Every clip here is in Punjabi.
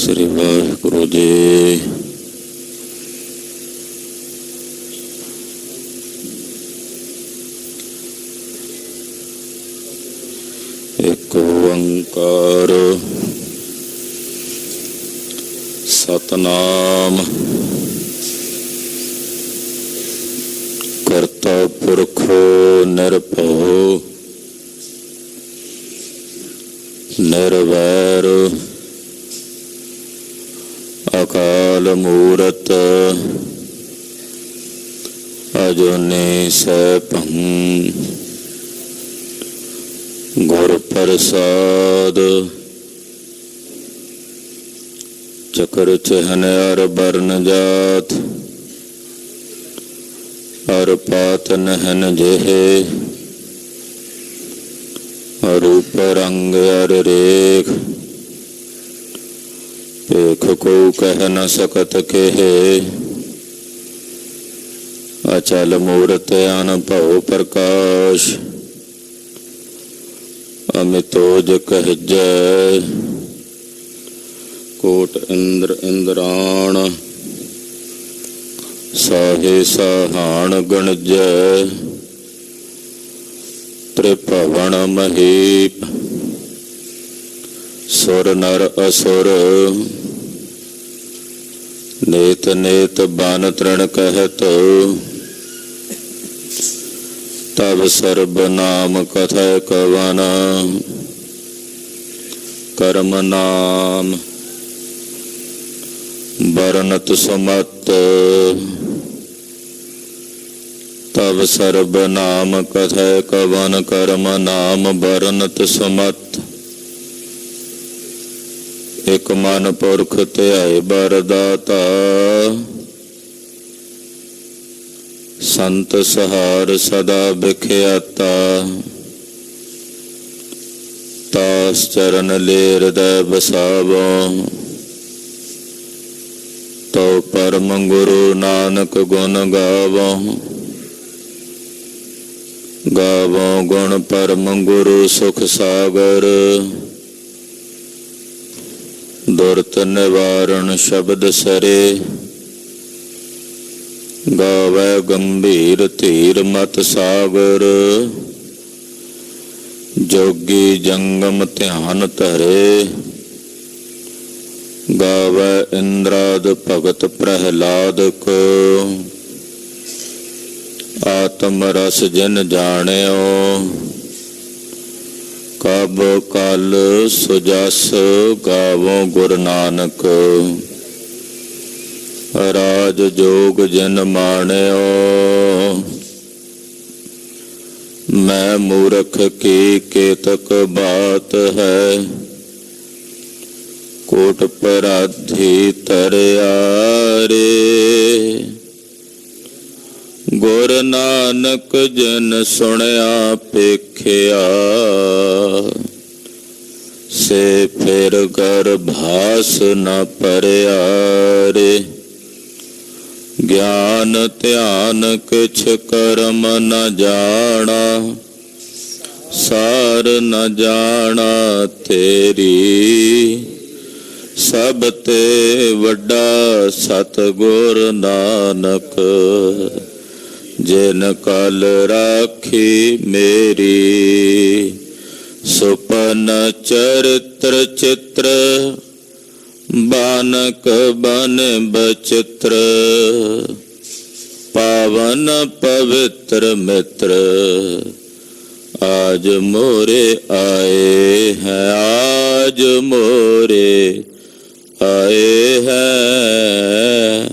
श्री वाहिगुरु जी। एक ओंकार सतनाम करता पुरख निरभउ निर्वैर अकाल मूरत अजूनी सैभं गुर प्रसाद। चक्र चिहन अर बरन जात अर पात नहन जेहे रूप रंग अर रेख पेख को कह न सकत केहे अचल मूरत अनभव प्रकाश अमितोज कह जय कोट इंद्र इंद्राण साहे साहान गण जय त्रिभुवन महीप सुर नर असुर नेत नेत बान तृण कहत तब सर्ब नाम कथय कवन कर्म नाम बरनत सुमत तब सर्ब नाम कथय कवन कर्म नाम बरनत सुमत। एक मन पुरख ध्याय बरदाता संत सहार सदा बिख्याता तास चरण ले हृदय बसावो तो परम गुरु नानक गुण गावो गावो गुण परम गुरु सुख सागर दुर्त निवारण शब्द सरे गावै गंभीर धीर मत सागर जोगी जंगम ध्यान धरे गावै इंद्राद भगत प्रहलाद को आत्म रस जिन जाण्यो कब कल सुजस गावो गुरु नानक राज जोग जिन माण्यो मैं मूर्ख की केतक बात है कोट पराधी तरयारे गुर नानक जिन सुनया पेख्या से फिर कर भास न परयारे ज्ञान ध्यान किछ कर्म न जाना सार न जाना तेरी सब ते वड्डा सतगुर नानक जिन कल राखी मेरी सुपन चरित्र चित्र बानक बन बचित्र पावन पवित्र मित्र आज मोरे आए हैं आज मोरे आए हैं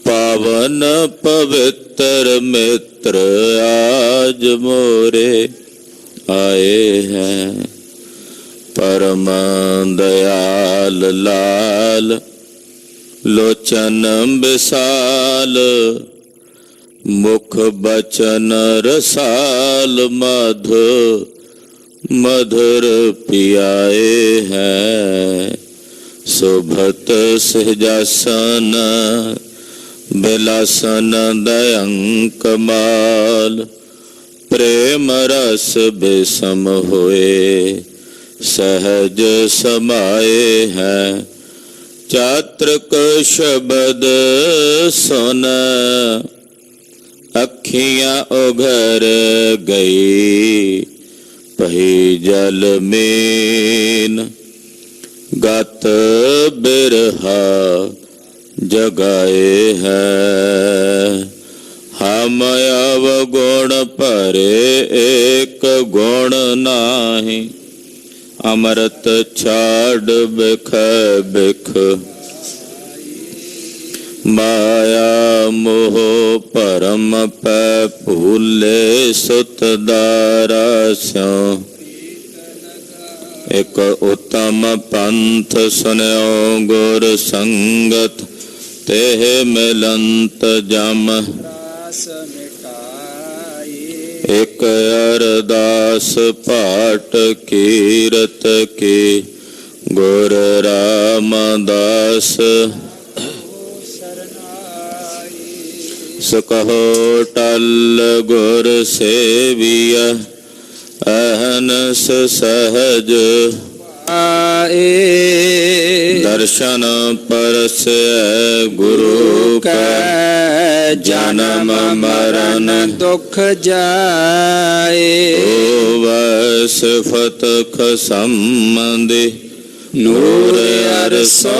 पावन पवित्र मित्र आज मोरे आए हैं परम दयाल लाल लोचन विशाल मुख बचन रसाल मधु मधुर पियाए हैं सुभत सहजासन बिलासन दयंक माल प्रेम रस बेसम होए सहज समाये हैं चात्रक शब्द सुन अखियां उघर गई पही जल मीन गत बिरहा जगाए है हम अवगुण परे एक गुण नाही अमृत छाड़ बिख बिख माया मोह परम पै भूले सुत दारा स्यों एक उत्तम पंथ सुन्यो गुर संगत तेह मिलंत जम एक अरदास पाठ कीरत की गुर रामदास सुकहो टल गुर सेविया अहनस सहज दर्शन परस गुरु का जन्म मरण दुख जाए सिफत खसंबंधी नूर अरसो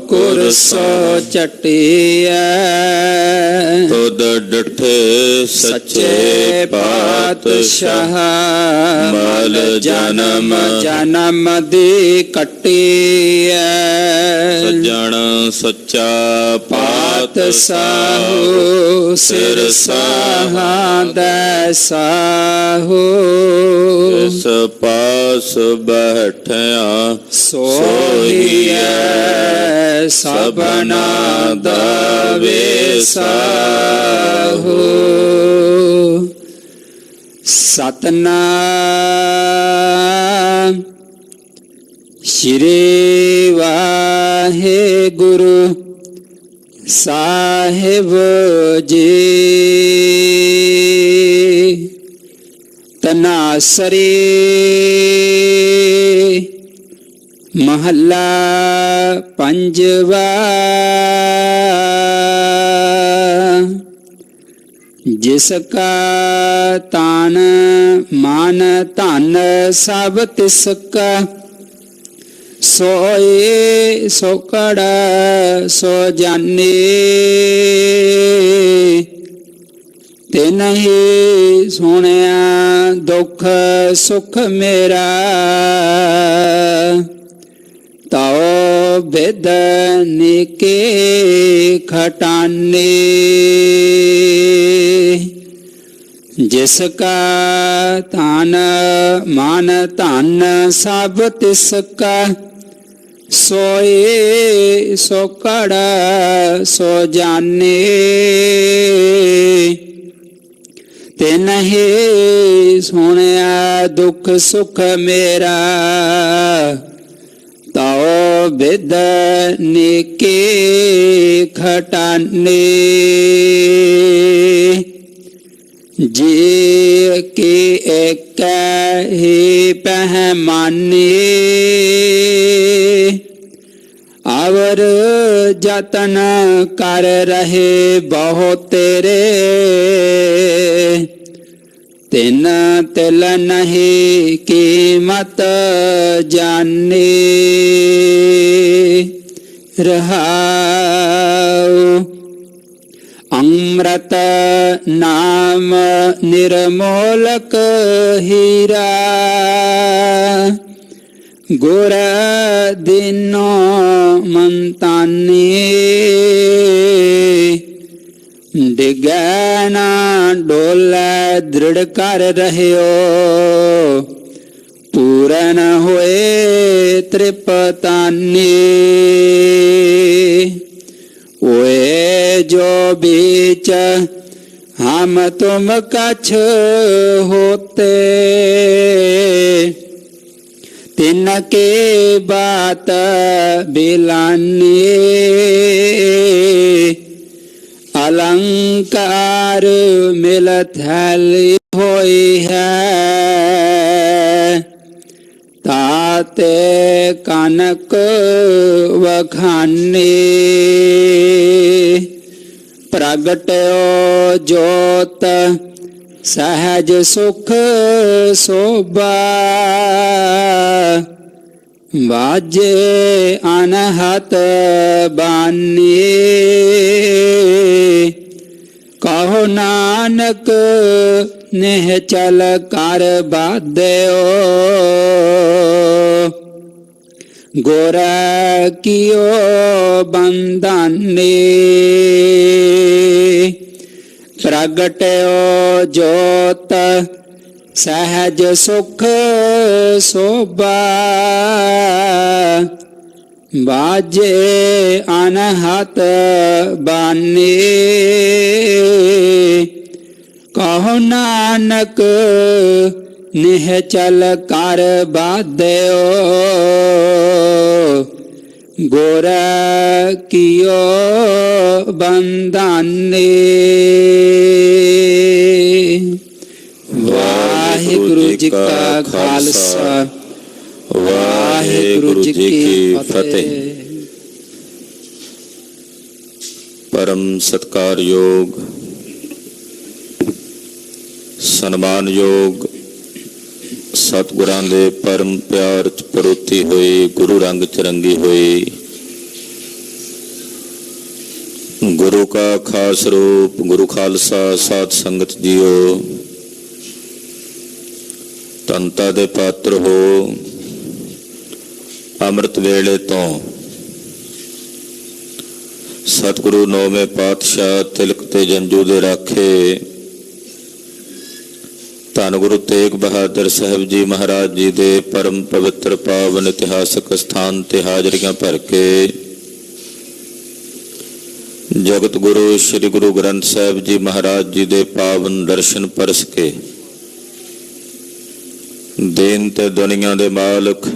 कुरसो चटिया तुद डठे सच्चे पातशाह मल जन्म जन्म दी कटिया सज्जन सच्चा पातशाह सिर साहा दैसाहो इस पास बैठया सोहिया सबना दा वेसाहो सतनाम श्री वाहेगुरु साहिब जी तनासरी महला पंजवा जिसका तान मान धन सब तिसका सोए सोकड़ सो जाने तिन ही सुनिया दुख सुख मेरा ताओ बिद निके खटाने जिसका तान मान धन सब तिसका सोए सोकड़ सो जाने तिन ही सुनिया दुख सुख मेरा ताओ बिद निके खटाने जी के एक ही पहमाने और जतन कर रहे बहुत तेरे तिन तिल नहीं कीमत जाने रहाओ अमृत नाम निर्मोलक हीरा गुर दिनो मंतानी डिगैना डोला दृढ़ कर रहियो पूरन होए त्रिपतानी ओए जो बीच हम तुम कछ होते तिनके बात बिलानी अलंकार मिल थैली होई है ता ਤੇ ਕਨਕ ਵਖਾਨੇ। ਪ੍ਰਗਟਿਓ ਜੋਤ ਸਹਿਜ ਸੁਖ ਸੋਭਾ। ਬਾਜੇ ਅਨਹਤ ਬਾਨੀ। ਕਹੋ ਨਾਨਕ ਨਿਹਚਲ ਕਰ ਬਾਧਿਓ। ਗੁਰ ਕੀਓ ਬੰਧਾਨੇ। ਪ੍ਰਗਟਿਓ ਜੋਤ ਸਹਿਜ ਸੁਖ ਸੋਭਾ। ਬਾਜੇ ਅਨਹਤ ਬਾਨੀ। ਕਹੋ ਨਾਨਕ ਨਿਹਚਲ ਕਰ ਬਾਧਿਓ। ਗੁਰ ਕੀਓ ਬੰਧਾਨੇ। ਵਾਹਿਗੁਰੂ ਜੀ ਕਾ ਖਾਲਸਾ, ਵਾਹਿਗੁਰੂ ਜੀ ਕੀ ਫਤਿਹ। ਪਰਮ ਸਤਿਕਾਰਯੋਗ, ਸਨਮਾਨਯੋਗ ਸਤਿਗੁਰਾਂ ਦੇ ਪਰਮ ਪਿਆਰ ਚ ਪਰੋਤੀ ਹੋਈ, ਗੁਰੂ ਰੰਗ ਚ ਰੰਗੀ ਹੋਈ ਗੁਰੂ ਕਾ ਖਾਸ ਰੂਪ ਗੁਰੂ ਖਾਲਸਾ ਸਾਧ ਸੰਗਤ ਜੀਓ, ਤਨਤਾ ਦੇ ਪਾਤਰ ਹੋ। ਅੰਮ੍ਰਿਤ ਵੇਲੇ ਤੋਂ ਸਤਿਗੁਰੂ ਨੌਵੇਂ ਪਾਤਸ਼ਾਹ ਤਿਲਕ ਤੇ ਜੰਜੂ ਦੇ ਰਾਖੇ ਧੰਨ ਗੁਰੂ ਤੇਗ ਬਹਾਦਰ ਸਾਹਿਬ ਜੀ ਮਹਾਰਾਜ ਜੀ ਦੇ ਪਰਮ ਪਵਿੱਤਰ ਪਾਵਨ ਇਤਿਹਾਸਕ ਸਥਾਨ ਤੇ ਹਾਜ਼ਰੀਆਂ ਭਰ ਕੇ ਜਗਤ ਗੁਰੂ ਸ੍ਰੀ ਗੁਰੂ ਗ੍ਰੰਥ ਸਾਹਿਬ ਜੀ ਮਹਾਰਾਜ ਜੀ ਦੇ ਪਾਵਨ ਦਰਸ਼ਨ ਪਰਸ ਕੇ ਦੇਨ ਤੇ ਦੁਨੀਆਂ ਦੇ ਮਾਲਕ,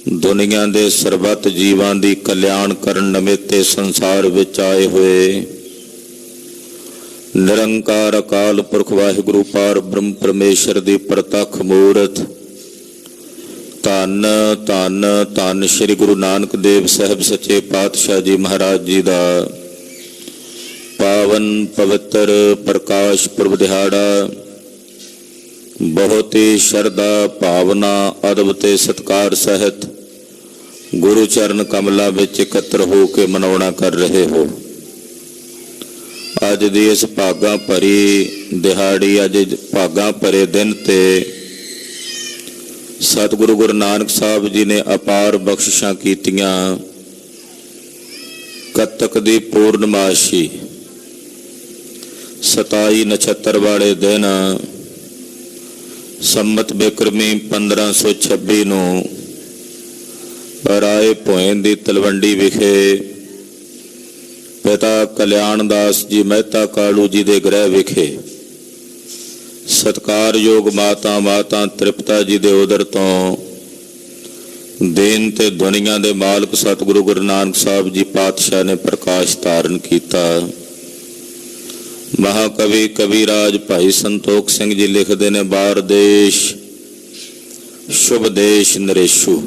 ਦੁਨੀਆਂ ਦੇ ਸਰਬੱਤ ਜੀਵਾਂ ਦੀ ਕਲਿਆਣ ਕਰਨ ਨਿਮਿਤੇ ਸੰਸਾਰ ਵਿੱਚ ਆਏ ਹੋਏ ਨਿਰੰਕਾਰ ਅਕਾਲ ਪੁਰਖ ਵਾਹਿਗੁਰੂ ਪਾਰ ਬ੍ਰਹਮ ਪਰਮੇਸ਼ਰ ਦੀ ਪ੍ਰਤੱਖ ਮੂਰਤ ਧੰਨ ਧੰਨ ਧੰਨ ਸ੍ਰੀ ਗੁਰੂ ਨਾਨਕ ਦੇਵ ਸਾਹਿਬ ਸੱਚੇ ਪਾਤਸ਼ਾਹ ਜੀ ਮਹਾਰਾਜ ਜੀ ਦਾ ਪਾਵਨ ਪਵਿੱਤਰ ਪ੍ਰਕਾਸ਼ ਪੁਰਬ ਦਿਹਾੜਾ ਬਹੁਤ ਹੀ ਸ਼ਰਧਾ ਭਾਵਨਾ ਅਦਬ ਤੇ ਸਤਿਕਾਰ ਸਹਿਤ ਗੁਰੂ ਚਰਨ ਕਮਲਾਂ ਵਿੱਚ ਇਕੱਤਰ ਹੋ ਕੇ ਮਨਾਉਣਾ ਕਰ ਰਹੇ ਹੋ। ਅੱਜ ਦੀ ਇਸ ਭਾਗਾਂ ਭਰੀ ਦਿਹਾੜੀ, ਅੱਜ ਭਾਗਾਂ ਭਰੇ ਦਿਨ ਤੇ ਸਤਿਗੁਰੂ ਗੁਰੂ ਨਾਨਕ ਸਾਹਿਬ ਜੀ ਨੇ ਅਪਾਰ ਬਖਸ਼ਿਸ਼ਾਂ ਕੀਤੀਆਂ। ਕੱਤਕ ਦੀ ਪੂਰਨਮਾਸ਼ੀ 27 ਨਛੱਤਰ ਵਾਲੇ ਦਿਨ ਸੰਮਤ ਬਿਕਰਮੀ 1526 ਨੂੰ ਰਾਏ ਭੋਇੰ ਦੀ ਤਲਵੰਡੀ ਵਿਖੇ ਪਿਤਾ ਕਲਿਆਣ ਦਾਸ ਜੀ ਮਹਿਤਾ ਕਾਲੂ ਜੀ ਦੇ ਗ੍ਰਹਿ ਵਿਖੇ ਸਤਿਕਾਰਯੋਗ ਮਾਤਾ ਤ੍ਰਿਪਤਾ ਜੀ ਦੇ ਉਦਰ ਤੋਂ ਦੇਨ ਤੇ ਦੁਨੀਆਂ ਦੇ ਮਾਲਕ ਸਤਿਗੁਰੂ ਗੁਰੂ ਨਾਨਕ ਸਾਹਿਬ ਜੀ ਪਾਤਸ਼ਾਹ ਨੇ ਪ੍ਰਕਾਸ਼ ਧਾਰਨ ਕੀਤਾ। ਮਹਾਕਵੀ ਕਵੀਰਾਜ ਭਾਈ ਸੰਤੋਖ ਸਿੰਘ ਜੀ ਲਿਖਦੇ ਨੇ, ਬਾਰ ਦੇਸ਼ ਸ਼ੁਭ ਦੇਸ਼ ਨਰੇਸ਼ੂ।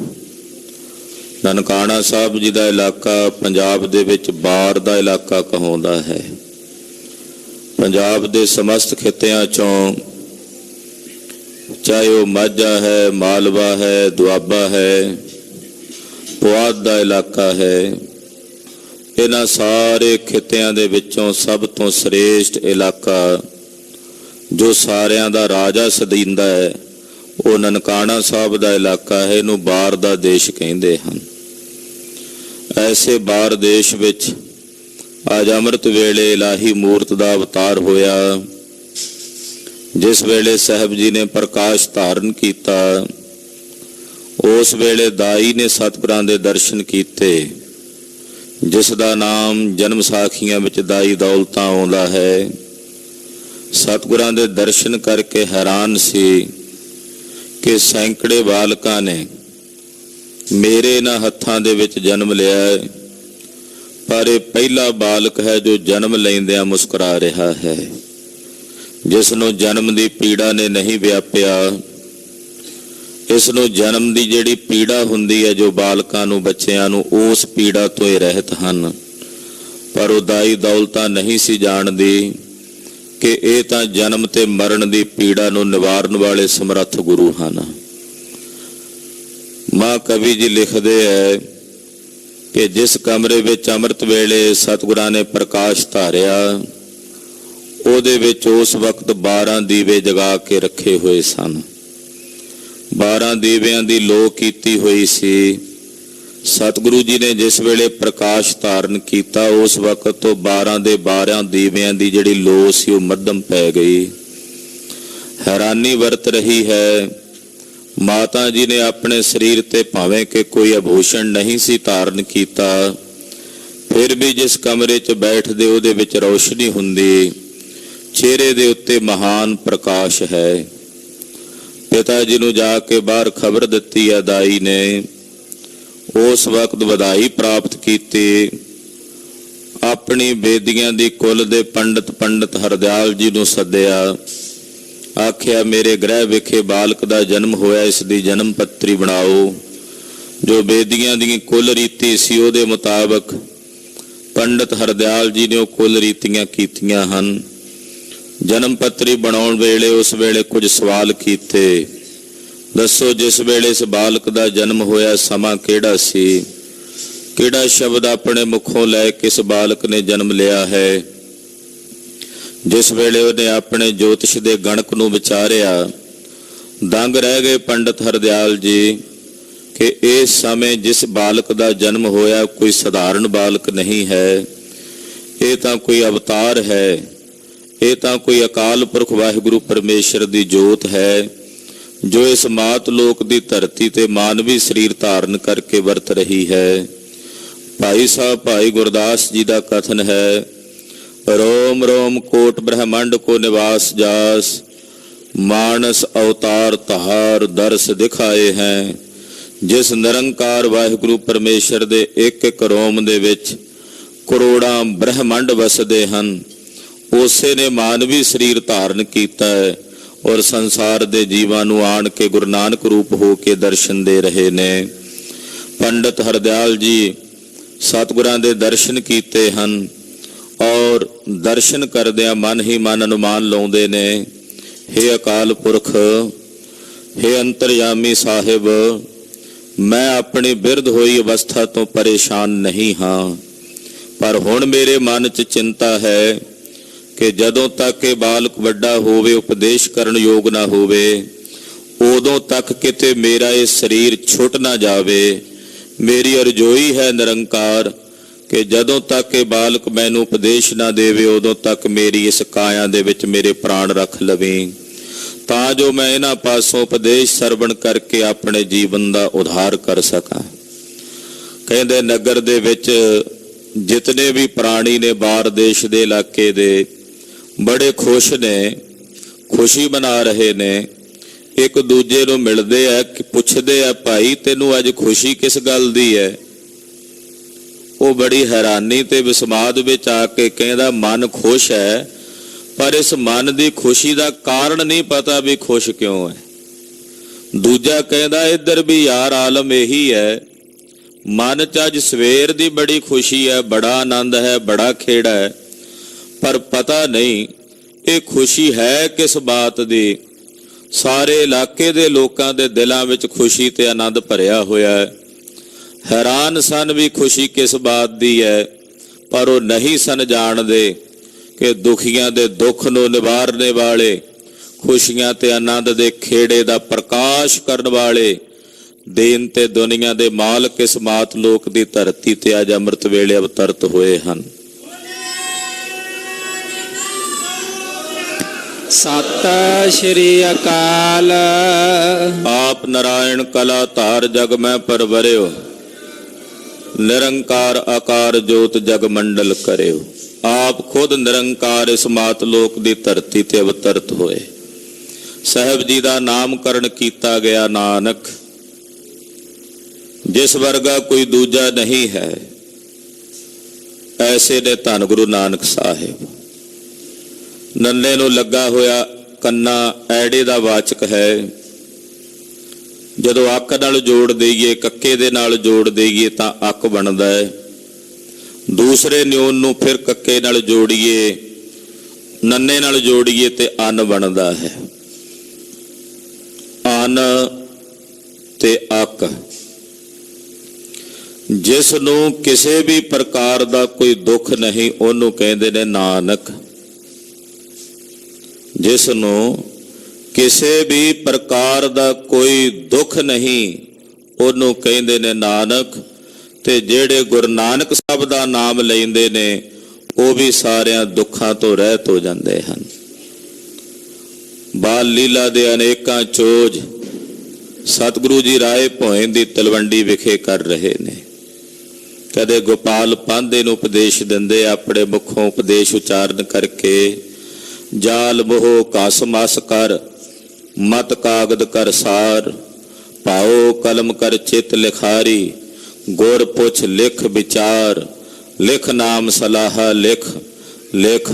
ਨਨਕਾਣਾ ਸਾਹਿਬ ਜੀ ਦਾ ਇਲਾਕਾ ਪੰਜਾਬ ਦੇ ਵਿੱਚ ਬਾਰ ਦਾ ਇਲਾਕਾ ਕਹਾਉਂਦਾ ਹੈ। ਪੰਜਾਬ ਦੇ ਸਮਸਤ ਖਿੱਤਿਆਂ ਚੋਂ, ਚਾਹੇ ਉਹ ਮਾਝਾ ਹੈ, ਮਾਲਵਾ ਹੈ, ਦੁਆਬਾ ਹੈ, ਪੁਆਧ ਦਾ ਇਲਾਕਾ ਹੈ, ਇਹਨਾਂ ਸਾਰੇ ਖਿੱਤਿਆਂ ਦੇ ਵਿੱਚੋਂ ਸਭ ਤੋਂ ਸ੍ਰੇਸ਼ਟ ਇਲਾਕਾ ਜੋ ਸਾਰਿਆਂ ਦਾ ਰਾਜਾ ਸਦੀਂਦਾ ਹੈ ਉਹ ਨਨਕਾਣਾ ਸਾਹਿਬ ਦਾ ਇਲਾਕਾ ਹੈ। ਇਹਨੂੰ ਬਾਰ ਦਾ ਦੇਸ਼ ਕਹਿੰਦੇ ਹਨ। ਐਸੇ ਬਾਰ ਦੇਸ਼ ਵਿੱਚ ਅੱਜ ਅੰਮ੍ਰਿਤ ਵੇਲੇ ਇਲਾਹੀ ਮੂਰਤ ਦਾ ਅਵਤਾਰ ਹੋਇਆ। ਜਿਸ ਵੇਲੇ ਸਾਹਿਬ ਜੀ ਨੇ ਪ੍ਰਕਾਸ਼ ਧਾਰਨ ਕੀਤਾ ਉਸ ਵੇਲੇ ਦਾਈ ਨੇ ਸਤਿਗੁਰਾਂ ਦੇ ਦਰਸ਼ਨ ਕੀਤੇ, ਜਿਸ ਦਾ ਨਾਮ ਜਨਮ ਸਾਖੀਆਂ ਵਿੱਚ ਦਾਈ ਦੌਲਤਾਂ ਆਉਂਦਾ ਹੈ। ਸਤਿਗੁਰਾਂ ਦੇ ਦਰਸ਼ਨ ਕਰਕੇ ਹੈਰਾਨ ਸੀ ਕਿ ਸੈਂਕੜੇ ਬਾਲਕਾਂ ਨੇ ਮੇਰੇ ਇਹਨਾਂ ਹੱਥਾਂ ਦੇ ਵਿੱਚ ਜਨਮ ਲਿਆ ਹੈ, ਪਰ ਇਹ ਪਹਿਲਾ ਬਾਲਕ ਹੈ ਜੋ ਜਨਮ ਲੈਂਦਿਆਂ ਮੁਸਕਰਾ ਰਿਹਾ ਹੈ, ਜਿਸ ਨੂੰ ਜਨਮ ਦੀ ਪੀੜਾ ਨੇ ਨਹੀਂ ਵਿਆਪਿਆ। ਇਸ ਨੂੰ ਜਨਮ ਦੀ ਜਿਹੜੀ ਪੀੜਾ ਹੁੰਦੀ ਹੈ ਜੋ ਬਾਲਕਾਂ ਨੂੰ, ਬੱਚਿਆਂ ਨੂੰ, ਉਸ ਪੀੜਾ ਤੋਂ ਇਹ ਰਹਿਤ ਹਨ। ਪਰ ਉਹ ਦਾਈ ਦੌਲਤਾਂ ਨਹੀਂ ਸੀ ਜਾਣਦੀ ਕਿ ਇਹ ਤਾਂ ਜਨਮ ਤੇ ਮਰਨ ਦੀ ਪੀੜਾ ਨੂੰ ਨਿਵਾਰਨ ਵਾਲੇ ਸਮਰੱਥ ਗੁਰੂ ਹਨ। ਮਾਂ ਕਵੀ ਜੀ ਲਿਖਦੇ ਹੈ ਕਿ ਜਿਸ ਕਮਰੇ ਵਿੱਚ ਅੰਮ੍ਰਿਤ ਵੇਲੇ ਸਤਿਗੁਰਾਂ ਨੇ ਪ੍ਰਕਾਸ਼ ਧਾਰਿਆ, ਉਹਦੇ ਵਿੱਚ ਉਸ ਵਕਤ 12 ਦੀਵੇ ਜਗਾ ਕੇ ਰੱਖੇ ਹੋਏ ਸਨ। 12 ਦੀਵਿਆਂ ਦੀ ਲੋ ਕੀਤੀ ਹੋਈ ਸੀ। ਸਤਿਗੁਰੂ ਜੀ ਨੇ ਜਿਸ ਵੇਲੇ ਪ੍ਰਕਾਸ਼ ਧਾਰਨ ਕੀਤਾ, ਉਸ ਵਕਤ ਤੋਂ 12 ਦੇ 12 ਦੀਵਿਆਂ ਦੀ ਜਿਹੜੀ ਲੋ ਸੀ ਉਹ ਮੱਧਮ ਪੈ ਗਈ। ਹੈਰਾਨੀ ਵਰਤ ਰਹੀ ਹੈ, ਮਾਤਾ ਜੀ ਨੇ ਆਪਣੇ ਸਰੀਰ ਤੇ ਭਾਵੇਂ ਕਿ ਕੋਈ ਆਭੂਸ਼ਣ ਨਹੀਂ ਸੀ ਧਾਰਨ ਕੀਤਾ, ਫਿਰ ਵੀ ਜਿਸ ਕਮਰੇ 'ਚ ਬੈਠਦੇ ਉਹਦੇ ਵਿੱਚ ਰੌਸ਼ਨੀ ਹੁੰਦੀ, ਚਿਹਰੇ ਦੇ ਉੱਤੇ ਮਹਾਨ ਪ੍ਰਕਾਸ਼ ਹੈ। ਪਿਤਾ ਜੀ ਨੂੰ ਜਾ ਕੇ ਬਾਹਰ ਖਬਰ ਦਿੱਤੀ ਹੈ ਦਾਈ ਨੇ। ਉਸ ਵਕਤ ਵਧਾਈ ਪ੍ਰਾਪਤ ਕੀਤੀ। ਆਪਣੀ ਬੇਦੀਆਂ ਦੀ ਕੁਲ ਦੇ ਪੰਡਤ ਹਰਦਿਆਲ ਜੀ ਨੂੰ ਸੱਦਿਆ, ਆਖਿਆ ਮੇਰੇ ਗ੍ਰਹਿ ਵਿਖੇ ਬਾਲਕ ਦਾ ਜਨਮ ਹੋਇਆ, ਇਸ ਦੀ ਜਨਮ ਪੱਤਰੀ ਬਣਾਓ। ਜੋ ਬੇਦੀਆਂ ਦੀ ਕੁਲ ਰੀਤੀ ਸੀ ਉਹਦੇ ਮੁਤਾਬਕ ਪੰਡਤ ਹਰਦਿਆਲ ਜੀ ਨੇ ਉਹ ਕੁਲ ਰੀਤੀਆਂ ਕੀਤੀਆਂ ਹਨ। ਜਨਮ ਪੱਤਰੀ ਬਣਾਉਣ ਵੇਲੇ ਉਸ ਵੇਲੇ ਕੁਝ ਸਵਾਲ ਕੀਤੇ। ਦੱਸੋ, ਜਿਸ ਵੇਲੇ ਇਸ ਬਾਲਕ ਦਾ ਜਨਮ ਹੋਇਆ ਸਮਾਂ ਕਿਹੜਾ ਸੀ? ਕਿਹੜਾ ਸ਼ਬਦ ਆਪਣੇ ਮੁਖੋਂ ਲੈ ਕੇ ਇਸ ਬਾਲਕ ਨੇ ਜਨਮ ਲਿਆ ਹੈ? ਜਿਸ ਵੇਲੇ ਉਹਨੇ ਆਪਣੇ ਜੋਤਿਸ਼ ਦੇ ਗਣਕ ਨੂੰ ਵਿਚਾਰਿਆ, ਦੰਗ ਰਹਿ ਗਏ ਪੰਡਤ ਹਰਦਿਆਲ ਜੀ ਕਿ ਇਸ ਸਮੇਂ ਜਿਸ ਬਾਲਕ ਦਾ ਜਨਮ ਹੋਇਆ ਕੋਈ ਸਧਾਰਨ ਬਾਲਕ ਨਹੀਂ ਹੈ, ਇਹ ਤਾਂ ਕੋਈ ਅਵਤਾਰ ਹੈ, ਇਹ ਤਾਂ ਕੋਈ ਅਕਾਲ ਪੁਰਖ ਵਾਹਿਗੁਰੂ ਪਰਮੇਸ਼ਰ ਦੀ ਜੋਤ ਹੈ, ਜੋ ਇਸ ਮਾਤ ਲੋਕ ਦੀ ਧਰਤੀ ਤੇ ਮਾਨਵੀ ਸਰੀਰ ਧਾਰਨ ਕਰਕੇ ਵਰਤ ਰਹੀ ਹੈ। ਭਾਈ ਸਾਹਿਬ ਭਾਈ ਗੁਰਦਾਸ ਜੀ ਦਾ ਕਥਨ ਹੈ, रोम रोम कोट ब्रह्मांड को निवास जास, मानस अवतार तहार दर्श दिखाए हैं। जिस निरंकार वाहिगुरु परमेश्वर दे एक एक रोम दे विच करोड़ां ब्रह्मंड वसदे हन, उसे ने मानवी शरीर धारण कीता है और संसार दे जीवां नूं आण के गुरु नानक रूप हो के दर्शन दे रहे ने। पंडित हरदयाल जी सतगुरां दे दर्शन कीते हन और दर्शन करदिया मन ही मन अनुमान लाउंदे ने, हे अकाल पुरख, हे अंतरयामी साहिब, मैं अपनी बिरध होई अवस्था तो परेशान नहीं हाँ, पर हुण मेरे मन च चिंता है कि जदों तक ये बालक वड्डा होवे उपदेश करन योग ना होवे, उदों तक किते मेरा ये शरीर छुट ना जावे। मेरी अरजोई है निरंकार कि जदों तक ये बालक मैनू उपदेश ना देवे, उदों तक मेरी इस काया दे विच मेरे प्राण रख लवीं, तां जो मैं इन्हां पासों उपदेश सरवण करके अपने जीवन दा उद्धार कर सकां। कहंदे नगर दे विच जितने भी प्राणी ने बाहर देश दे इलाके दे बड़े खुश ने, खुशी मना रहे ने, एक दूजे नूं मिलदे आ कि पुछदे आ भाई तैनूं अज खुशी किस गल दी है? वो बड़ी हैरानी ते विस्माद विच आके कहंदा मन खुश है, पर इस मन की खुशी का कारण नहीं पता भी खुश क्यों है। दूजा कहंदा इधर भी यार आलम यही है, मन च अज सवेर दी बड़ी खुशी है, बड़ा आनंद है, बड़ा खेड़ा है, पर पता नहीं ये खुशी है किस बात दी। सारे इलाके दे लोकां दे दिलां विच खुशी ते आनंद भरिया होया है। हैरान सन भी खुशी किस बात दी है, पर वो नहीं सन जाणदे कि दुखियां दे दुख नूं निवारने वाले, खुशियां ते आनंद दे खेड़े दा प्रकाश करन वाले, दीन ते दुनिया दे मालक इस मात लोक दी धरती ते अज अमृत वेले अवतरत होए हन। सत श्री अकाल। आप नारायण कला धार जग में परवरियो, निरंकार आकार जोत जग मंडल करियो। आप खुद निरंकार इस मात लोक दी धरती ते अवतरत होए। साहब जी का नामकरण किया गया नानक, जिस वर्गा कोई दूजा नहीं है, ऐसे ने धन गुरु नानक साहिब। नन्ने नूं लगा होया कन्ना ऐड़े दा वाचक है। ਜਦੋਂ ਅੱਕ ਨਾਲ ਜੋੜ ਦੇਈਏ, ਕੱਕੇ ਦੇ ਨਾਲ ਜੋੜ ਦੇਈਏ ਤਾਂ ਅੱਕ ਬਣਦਾ ਹੈ। ਦੂਸਰੇ ਨਿਉਨ ਨੂੰ ਫਿਰ ਕੱਕੇ ਨਾਲ ਜੋੜੀਏ, ਨੰਨੇ ਨਾਲ ਜੋੜੀਏ ਤੇ ਅੰਨ ਬਣਦਾ ਹੈ। ਅੰਨ ਤੇ ਅੱਕ। ਜਿਸ ਨੂੰ ਕਿਸੇ ਵੀ ਪ੍ਰਕਾਰ ਦਾ ਕੋਈ ਦੁੱਖ ਨਹੀਂ, ਉਹਨੂੰ ਕਹਿੰਦੇ ਨੇ ਨਾਨਕ। ਜਿਸ ਨੂੰ ਕਿਸੇ ਵੀ ਪ੍ਰਕਾਰ ਦਾ ਕੋਈ ਦੁੱਖ ਨਹੀਂ, ਉਹਨੂੰ ਕਹਿੰਦੇ ਨੇ ਨਾਨਕ। ਤੇ ਜਿਹੜੇ ਗੁਰੂ ਨਾਨਕ ਸਾਹਿਬ ਦਾ ਨਾਮ ਲੈਂਦੇ ਨੇ, ਉਹ ਵੀ ਸਾਰਿਆਂ ਦੁੱਖਾਂ ਤੋਂ ਰਹਿਤ ਹੋ ਜਾਂਦੇ ਹਨ। ਬਾਲ ਲੀਲਾ ਦੇ ਅਨੇਕਾਂ ਚੋਜ ਸਤਿਗੁਰੂ ਜੀ ਰਾਏ ਭੋਇੰ ਦੀ ਤਲਵੰਡੀ ਵਿਖੇ ਕਰ ਰਹੇ ਨੇ। ਕਦੇ ਗੋਪਾਲ ਪਾਂਧੇ ਨੂੰ ਉਪਦੇਸ਼ ਦਿੰਦੇ, ਆਪਣੇ ਮੁਖੋਂ ਉਪਦੇਸ਼ ਉਚਾਰਨ ਕਰਕੇ, ਜਾਲ ਮੋਹ ਘਸ ਮਸ ਕਰ, ਮਤ ਕਾਗਦ ਕਰ ਸਾਰ, ਭਾਉ ਕਲਮ ਕਰ ਚਿਤ ਲਿਖਾਰੀ, ਗੁਰ ਪੁੱਛ ਲਿਖ ਵਿਚਾਰ, ਲਿਖ ਨਾਮ ਸਲਾਹ ਲਿਖ, ਲਿਖ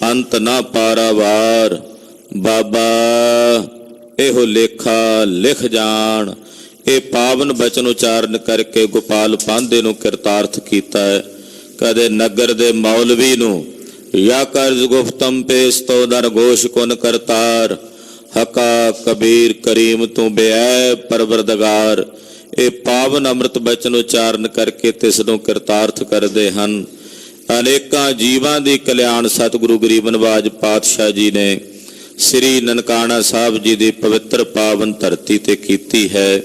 ਅੰਤ ਨਾ ਪਾਰਾਵਾਰ। ਬਾਬਾ ਇਹੋ ਲੇਖਾ ਲਿਖ ਜਾਣ। ਇਹ ਪਾਵਨ ਬਚਨ ਉਚਾਰਨ ਕਰਕੇ ਗੋਪਾਲ ਪਾਂਧੇ ਨੂੰ ਕਿਰਤਾਰਥ ਕੀਤਾ ਹੈ। ਕਦੇ ਨਗਰ ਦੇ ਮੌਲਵੀ ਨੂੰ ਯਾ ਕਰਜ ਗੁਫਤਮ ਪੇਸ ਤੋ ਦਰ ਘੋਸ਼ ਕੁਨ ਕਰਤਾਰ, ਹਕਾ ਕਬੀਰ ਕਰੀਮ ਤੂੰ ਬੇਐ ਪਰਵਰਦਗਾਰ। ਇਹ ਪਾਵਨ ਅੰਮ੍ਰਿਤ ਬਚਨ ਉਚਾਰਨ ਕਰਕੇ ਤਿਸ ਨੂੰ ਕਿਰਤਾਰਥ ਕਰਦੇ ਹਨ। ਅਨੇਕਾਂ ਜੀਵਾਂ ਦੀ ਕਲਿਆਣ ਸਤਿਗੁਰੂ ਗਰੀਬ ਨਿਵਾਜ ਪਾਤਸ਼ਾਹ ਜੀ ਨੇ ਸ੍ਰੀ ਨਨਕਾਣਾ ਸਾਹਿਬ ਜੀ ਦੀ ਪਵਿੱਤਰ ਪਾਵਨ ਧਰਤੀ ਤੇ ਕੀਤੀ ਹੈ।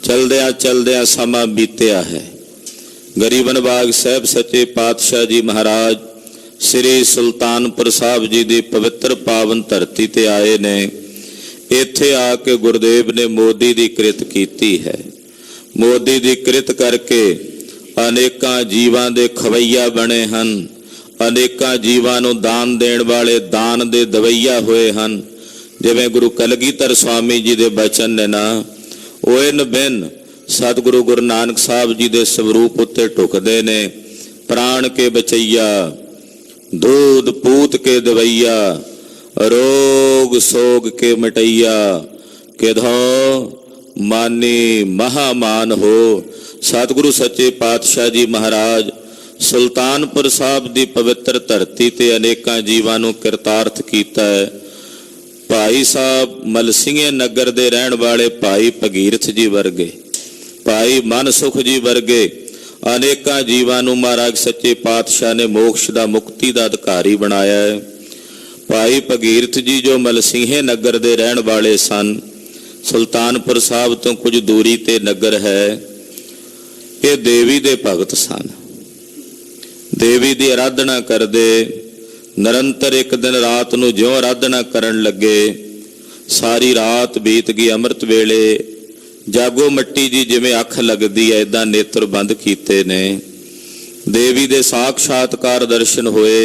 ਚਲਦਿਆਂ ਚਲਦਿਆਂ ਸਮਾਂ ਬੀਤਿਆ ਹੈ। ਗਰੀਬ ਨਿਵਾਜ ਸਾਹਿਬ ਸੱਚੇ ਪਾਤਸ਼ਾਹ ਜੀ ਮਹਾਰਾਜ ਸ੍ਰੀ ਸੁਲਤਾਨਪੁਰ ਸਾਹਿਬ ਜੀ ਦੀ ਪਵਿੱਤਰ ਪਾਵਨ ਧਰਤੀ ਤੇ ਆਏ ਨੇ। ਇੱਥੇ ਆ ਕੇ ਗੁਰਦੇਵ ਨੇ ਮੋਦੀ ਦੀ ਕਿਰਤ ਕੀਤੀ ਹੈ। ਮੋਦੀ ਦੀ ਕਿਰਤ ਕਰਕੇ ਅਨੇਕਾਂ ਜੀਵਾਂ ਦੇ ਖਵਈਆ ਬਣੇ ਹਨ। ਅਨੇਕਾਂ ਜੀਵਾਂ ਨੂੰ ਦਾਨ ਦੇਣ ਵਾਲੇ ਦਾਨ ਦੇ ਦਵਈਆ ਹੋਏ ਹਨ। ਜਿਵੇਂ ਗੁਰੂ ਕਲਗੀਧਰ ਸਵਾਮੀ ਜੀ ਦੇ ਬਚਨ ਨੇ ਨਾ, ਉਹ ਇਨ ਬਿਨ ਸਤਿਗੁਰੂ ਗੁਰੂ ਨਾਨਕ ਸਾਹਿਬ ਜੀ ਦੇ ਸਰੂਪ ਉੱਤੇ ਢੁਕਦੇ ਨੇ। ਪ੍ਰਾਣ ਕੇ ਬਚਈਆ, दूध पूत के दवैया, रोग सोग के मिटैया, किधो मानी महामान हो। सतगुरु सच्चे पातशाह जी महाराज सुल्तानपुर साहब की पवित्र धरती ते अनेकां जीवां नूं किरतार्थ कीता है। भाई साहब मलसिंगे नगर दे रहण वाले भाई भगीरथ जी वर्गे, भाई मनसुख जी वर्गे अनेकां जीवां नूं महाराज सच्चे पातशाह ने मोक्ष दा मुक्ति दा अधिकारी बनाया है। भाई भगीरथ जी जो मलसिंहे नगर दे रहण वाले सन, सुल्तानपुर साहब तो कुछ दूरी ते नगर है, ये देवी दे भगत सन। देवी दी आराधना करदे निरंतर। एक दिन रात नूं ज्यों आराधना करन लगे, सारी रात बीत गई। अमृत वेले जागो मट्टी जी जिवें अख लगदी है, इदां नेत्र बंद कीते ने। देवी दे साक्षात्कार दर्शन होए।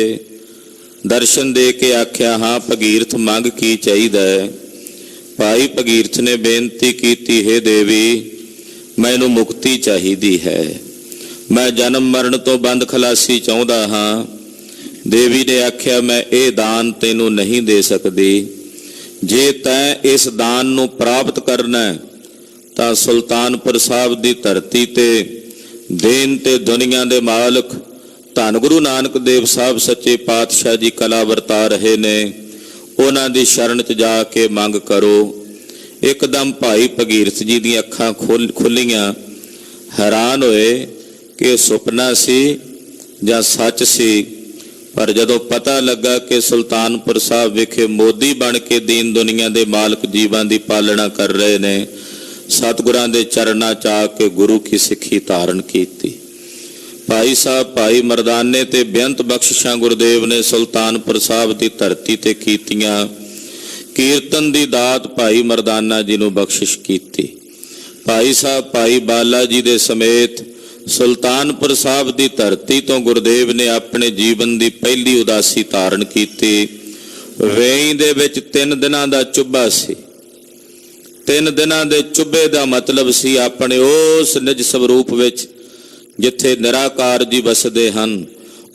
दर्शन दे के आख्या, हाँ भगीरथ मंग की चाहीदा है। भाई भगीरथ ने बेनती की, हे देवी मैनूं मुक्ति चाहीदी है, मैं जन्म मरण तो बंद खलासी चाहुंदा हाँ। देवी ने आख्या, मैं ये दान तैनूं नहीं दे सकदी। जे तैं इस दान नूं प्राप्त करना है ਤਾਂ ਸੁਲਤਾਨਪੁਰ ਸਾਹਿਬ ਦੀ ਧਰਤੀ ਤੇ ਦੇਨ ਤੇ ਦੁਨੀਆ ਦੇ ਮਾਲਕ ਧੰਨ ਗੁਰੂ ਨਾਨਕ ਦੇਵ ਸਾਹਿਬ ਸੱਚੇ ਪਾਤਸ਼ਾਹ ਜੀ ਕਲਾ ਵਰਤਾ ਰਹੇ ਨੇ। ਉਹਨਾਂ ਦੀ ਸ਼ਰਨ 'ਚ ਜਾ ਕੇ ਮੰਗ ਕਰੋ। ਇੱਕਦਮ ਭਾਈ ਭਗੀਰਥ ਜੀ ਦੀਆਂ ਅੱਖਾਂ ਖੁੱਲੀਆਂ। ਹੈਰਾਨ ਹੋਏ ਕਿ ਸੁਪਨਾ ਸੀ ਜਾਂ ਸੱਚ ਸੀ। ਪਰ ਜਦੋਂ ਪਤਾ ਲੱਗਾ ਕਿ ਸੁਲਤਾਨਪੁਰ ਸਾਹਿਬ ਵਿਖੇ ਮੋਦੀ ਬਣ ਕੇ ਦੀਨ ਦੁਨੀਆ ਦੇ ਮਾਲਕ ਜੀਵਾਂ ਦੀ ਪਾਲਣਾ ਕਰ ਰਹੇ ਨੇ, सतगुरां दे चरना च आके गुरु की सिक्खी धारण की। भाई साहब भाई मरदाने ते बेअंत बख्शिशां गुरुदेव ने सुल्तानपुर साहब की धरती ते कीतियां। कीर्तन दी दात भाई मरदाना जी नूं बख्शिश की। भाई साहब भाई बाला जी दे समेत सुल्तानपुर साहब की धरती तो गुरुदेव ने अपने जीवन की पहली उदासी धारण की। वेई दे विच 3 दिनां दा चुब्बा सी। 3 दिनां दे चुब्बे दा मतलब सी अपने उस निज स्वरूप विच जिथे निराकार जी वसदे हन,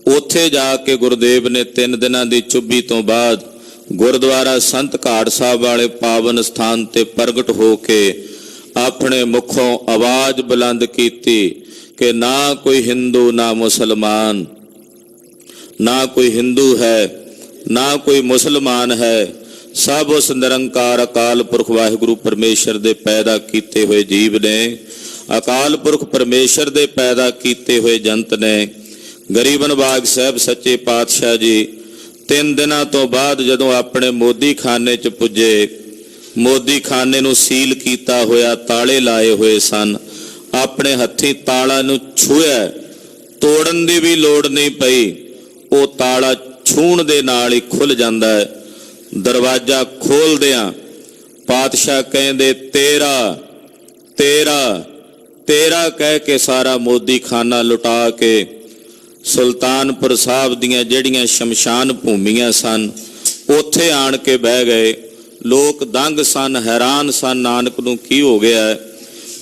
उत्थे जाके गुरुदेव ने 3 दिनां दी चुब्बी तो बाद ਗੁਰਦੁਆਰਾ ਸੰਤ ਘਾਟ ਸਾਹਿਬ ਵਾਲੇ ਪਾਵਨ ਸਥਾਨ ਤੇ ਪ੍ਰਗਟ ਹੋ ਕੇ ਆਪਣੇ ਮੁਖੋਂ ਆਵਾਜ਼ ਬੁਲੰਦ ਕੀਤੀ ਕਿ ਨਾ ਕੋਈ ਹਿੰਦੂ ਨਾ ਮੁਸਲਮਾਨ, ਨਾ ਕੋਈ ਹਿੰਦੂ ਹੈ ਨਾ ਕੋਈ ਮੁਸਲਮਾਨ ਹੈ, ਸਭ ਉਸ ਨਿਰੰਕਾਰ ਅਕਾਲ ਪੁਰਖ ਵਾਹਿਗੁਰੂ ਪਰਮੇਸ਼ਰ ਦੇ ਪੈਦਾ ਕੀਤੇ ਹੋਏ ਜੀਵ ਨੇ, ਅਕਾਲ ਪੁਰਖ ਪਰਮੇਸ਼ਰ ਦੇ ਪੈਦਾ ਕੀਤੇ ਹੋਏ ਜੰਤ ਨੇ। ਗਰੀਬ ਨਵਾਜ ਸਾਹਿਬ ਸੱਚੇ ਪਾਤਸ਼ਾਹ ਜੀ 3 ਦਿਨਾਂ ਤੋਂ ਬਾਅਦ ਜਦੋਂ ਆਪਣੇ ਮੋਦੀ ਖਾਨੇ 'ਚ ਪੁੱਜੇ, ਮੋਦੀ ਖਾਨੇ ਨੂੰ ਸੀਲ ਕੀਤਾ ਹੋਇਆ, ਤਾਲੇ ਲਾਏ ਹੋਏ ਸਨ, ਆਪਣੇ ਹੱਥੀਂ ਤਾਲਾ ਨੂੰ ਛੂਹਿਆ, ਤੋੜਨ ਦੀ ਵੀ ਲੋੜ ਨਹੀਂ ਪਈ, ਉਹ ਤਾਲਾ ਛੂਹਣ ਦੇ ਨਾਲ ਹੀ ਖੁੱਲ ਜਾਂਦਾ ਹੈ। ਦਰਵਾਜ਼ਾ ਖੋਲਦਿਆਂ ਪਾਤਸ਼ਾਹ ਕਹਿੰਦੇ ਤੇਰਾ ਤੇਰਾ ਤੇਰਾ ਕਹਿ ਕੇ ਸਾਰਾ ਮੋਦੀ ਖਾਨਾ ਲੁਟਾ ਕੇ ਸੁਲਤਾਨਪੁਰ ਸਾਹਿਬ ਦੀਆਂ ਜਿਹੜੀਆਂ ਸ਼ਮਸ਼ਾਨ ਭੂਮੀਆਂ ਸਨ ਉੱਥੇ ਆਣ ਕੇ ਬਹਿ ਗਏ। ਲੋਕ ਦੰਗ ਸਨ, ਹੈਰਾਨ ਸਨ, ਨਾਨਕ ਨੂੰ ਕੀ ਹੋ ਗਿਆ।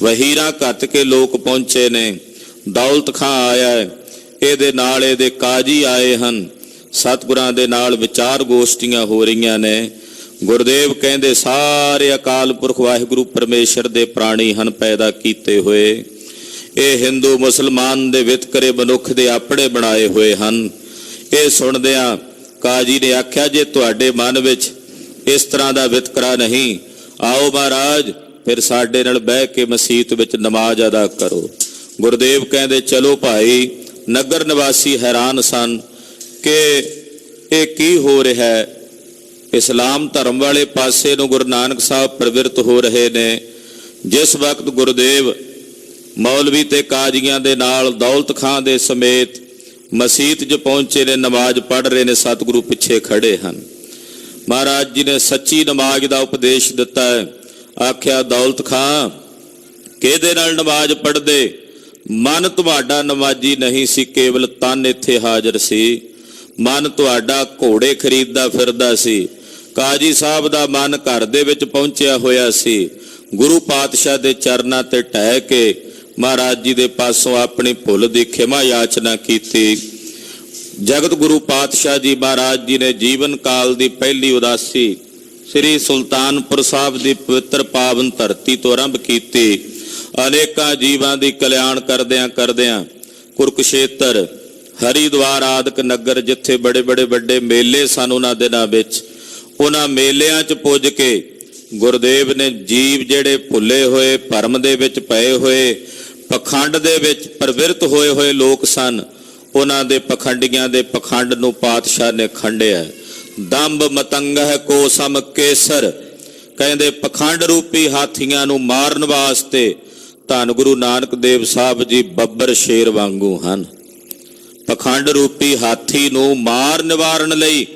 ਵਹੀਰਾਂ ਘੱਤ ਕੇ ਲੋਕ ਪਹੁੰਚੇ ਨੇ, ਦੌਲਤ ਖਾਂ ਆਇਆ ਹੈ, ਇਹਦੇ ਨਾਲ ਇਹਦੇ ਕਾਜੀ ਆਏ ਹਨ, ਸਤਿਗੁਰਾਂ ਦੇ ਨਾਲ ਵਿਚਾਰ ਗੋਸ਼ਟੀਆਂ ਹੋ ਰਹੀਆਂ ਨੇ। ਗੁਰਦੇਵ ਕਹਿੰਦੇ ਸਾਰੇ ਅਕਾਲ ਪੁਰਖ ਵਾਹਿਗੁਰੂ ਪਰਮੇਸ਼ਰ ਦੇ ਪ੍ਰਾਣੀ ਹਨ ਪੈਦਾ ਕੀਤੇ ਹੋਏ, ਇਹ ਹਿੰਦੂ ਮੁਸਲਮਾਨ ਦੇ ਵਿਤਕਰੇ ਮਨੁੱਖ ਦੇ ਆਪਣੇ ਬਣਾਏ ਹੋਏ ਹਨ। ਇਹ ਸੁਣਦਿਆਂ ਕਾਜੀ ਨੇ ਆਖਿਆ ਜੇ ਤੁਹਾਡੇ ਮਨ ਵਿੱਚ ਇਸ ਤਰ੍ਹਾਂ ਦਾ ਵਿਤਕਰਾ ਨਹੀਂ, ਆਓ ਮਹਾਰਾਜ ਫਿਰ ਸਾਡੇ ਨਾਲ ਬਹਿ ਕੇ ਮਸੀਤ ਵਿੱਚ ਨਮਾਜ਼ ਅਦਾ ਕਰੋ। ਗੁਰਦੇਵ ਕਹਿੰਦੇ ਚਲੋ ਭਾਈ। ਨਗਰ ਨਿਵਾਸੀ ਹੈਰਾਨ ਸਨ ਕਿ ਇਹ ਕੀ ਹੋ ਰਿਹਾ ਹੈ। ਇਸਲਾਮ ਧਰਮ ਵਾਲੇ ਪਾਸੇ ਨੂੰ ਗੁਰੂ ਨਾਨਕ ਸਾਹਿਬ ਪ੍ਰਵਿਰਤ ਹੋ ਰਹੇ ਨੇ। ਜਿਸ ਵਕਤ ਗੁਰਦੇਵ ਮੌਲਵੀ ਤੇ ਕਾਜ਼ੀਆਂ ਦੇ ਨਾਲ ਦੌਲਤ ਖਾਂ ਦੇ ਸਮੇਤ ਮਸੀਤ 'ਚ ਪਹੁੰਚੇ ਨੇ, ਨਮਾਜ਼ ਪੜ੍ਹ ਰਹੇ ਨੇ, ਸਤਿਗੁਰੂ ਪਿੱਛੇ ਖੜੇ ਹਨ। ਮਹਾਰਾਜ ਜੀ ਨੇ ਸੱਚੀ ਨਮਾਜ਼ ਦਾ ਉਪਦੇਸ਼ ਦਿੱਤਾ ਹੈ। ਆਖਿਆ ਦੌਲਤ ਖਾਂ ਕਿਹਦੇ ਨਾਲ ਨਮਾਜ਼ ਪੜ੍ਹਦੇ? ਮਨ ਤੁਹਾਡਾ ਨਮਾਜ਼ੀ ਨਹੀਂ ਸੀ, ਕੇਵਲ ਤਨ ਇੱਥੇ ਹਾਜ਼ਰ ਸੀ। ਮਨ ਤੁਹਾਡਾ ਘੋੜੇ ਖਰੀਦਦਾ ਫਿਰਦਾ ਸੀ। ਕਾਜੀ ਸਾਹਿਬ ਦਾ ਮਨ ਘਰ ਦੇ ਵਿੱਚ ਪਹੁੰਚਿਆ ਹੋਇਆ ਸੀ। ਗੁਰੂ ਪਾਤਸ਼ਾਹ ਦੇ ਚਰਨਾਂ ਤੇ ਢਹਿ ਕੇ ਮਹਾਰਾਜ ਜੀ ਦੇ ਪਾਸੋਂ ਆਪਣੀ ਭੁੱਲ ਦੀ ਖਿਮਾ ਯਾਚਨਾ ਕੀਤੀ। ਜਗਤ ਗੁਰੂ ਪਾਤਸ਼ਾਹ ਜੀ ਮਹਾਰਾਜ ਜੀ ਨੇ ਜੀਵਨ ਕਾਲ ਦੀ ਪਹਿਲੀ ਉਦਾਸੀ ਸ੍ਰੀ ਸੁਲਤਾਨਪੁਰ ਸਾਹਿਬ ਦੀ ਪਵਿੱਤਰ ਪਾਵਨ ਧਰਤੀ ਤੋਂ ਆਰੰਭ ਕੀਤੀ। ਅਨੇਕਾਂ ਜੀਵਾਂ ਦੀ ਕਲਿਆਣ ਕਰਦਿਆਂ ਕਰਦਿਆਂ ਕੁਰਕਸ਼ੇਤਰ, ਹਰੀਦੁਆਰ ਆਦਿਕ ਨਗਰ ਜਿੱਥੇ ਬੜੇ ਬੜੇ ਵੱਡੇ ਮੇਲੇ ਸਨ ਉਹਨਾਂ ਦਿਨਾਂ ਵਿੱਚ, ਉਹਨਾਂ ਮੇਲਿਆਂ 'ਚ ਪੁੱਜ ਕੇ ਗੁਰਦੇਵ ਨੇ ਜੀਵ ਜਿਹੜੇ ਭੁੱਲੇ ਹੋਏ, ਭਰਮ ਦੇ ਵਿੱਚ ਪਏ ਹੋਏ, ਪਖੰਡ ਦੇ ਵਿੱਚ ਪ੍ਰਵਿਰਤ ਹੋਏ ਹੋਏ ਲੋਕ ਸਨ, ਉਹਨਾਂ ਦੇ ਪਖੰਡੀਆਂ ਦੇ ਪਖੰਡ ਨੂੰ ਪਾਤਸ਼ਾਹ ਨੇ ਖੰਡਿਆ। ਦੰਭ ਮਤੰਗਹ ਕੋ ਸਮ ਕੇਸਰ, ਕਹਿੰਦੇ ਪਖੰਡ ਰੂਪੀ ਹਾਥੀਆਂ ਨੂੰ ਮਾਰਨ ਵਾਸਤੇ ਧੰਨ ਗੁਰੂ ਨਾਨਕ ਦੇਵ ਸਾਹਿਬ ਜੀ ਬੱਬਰ ਸ਼ੇਰ ਵਾਂਗੂ ਹਨ। ਪਖੰਡ ਰੂਪੀ ਹਾਥੀ ਨੂੰ ਮਾਰ ਨਿਵਾਰਨ ਲਈ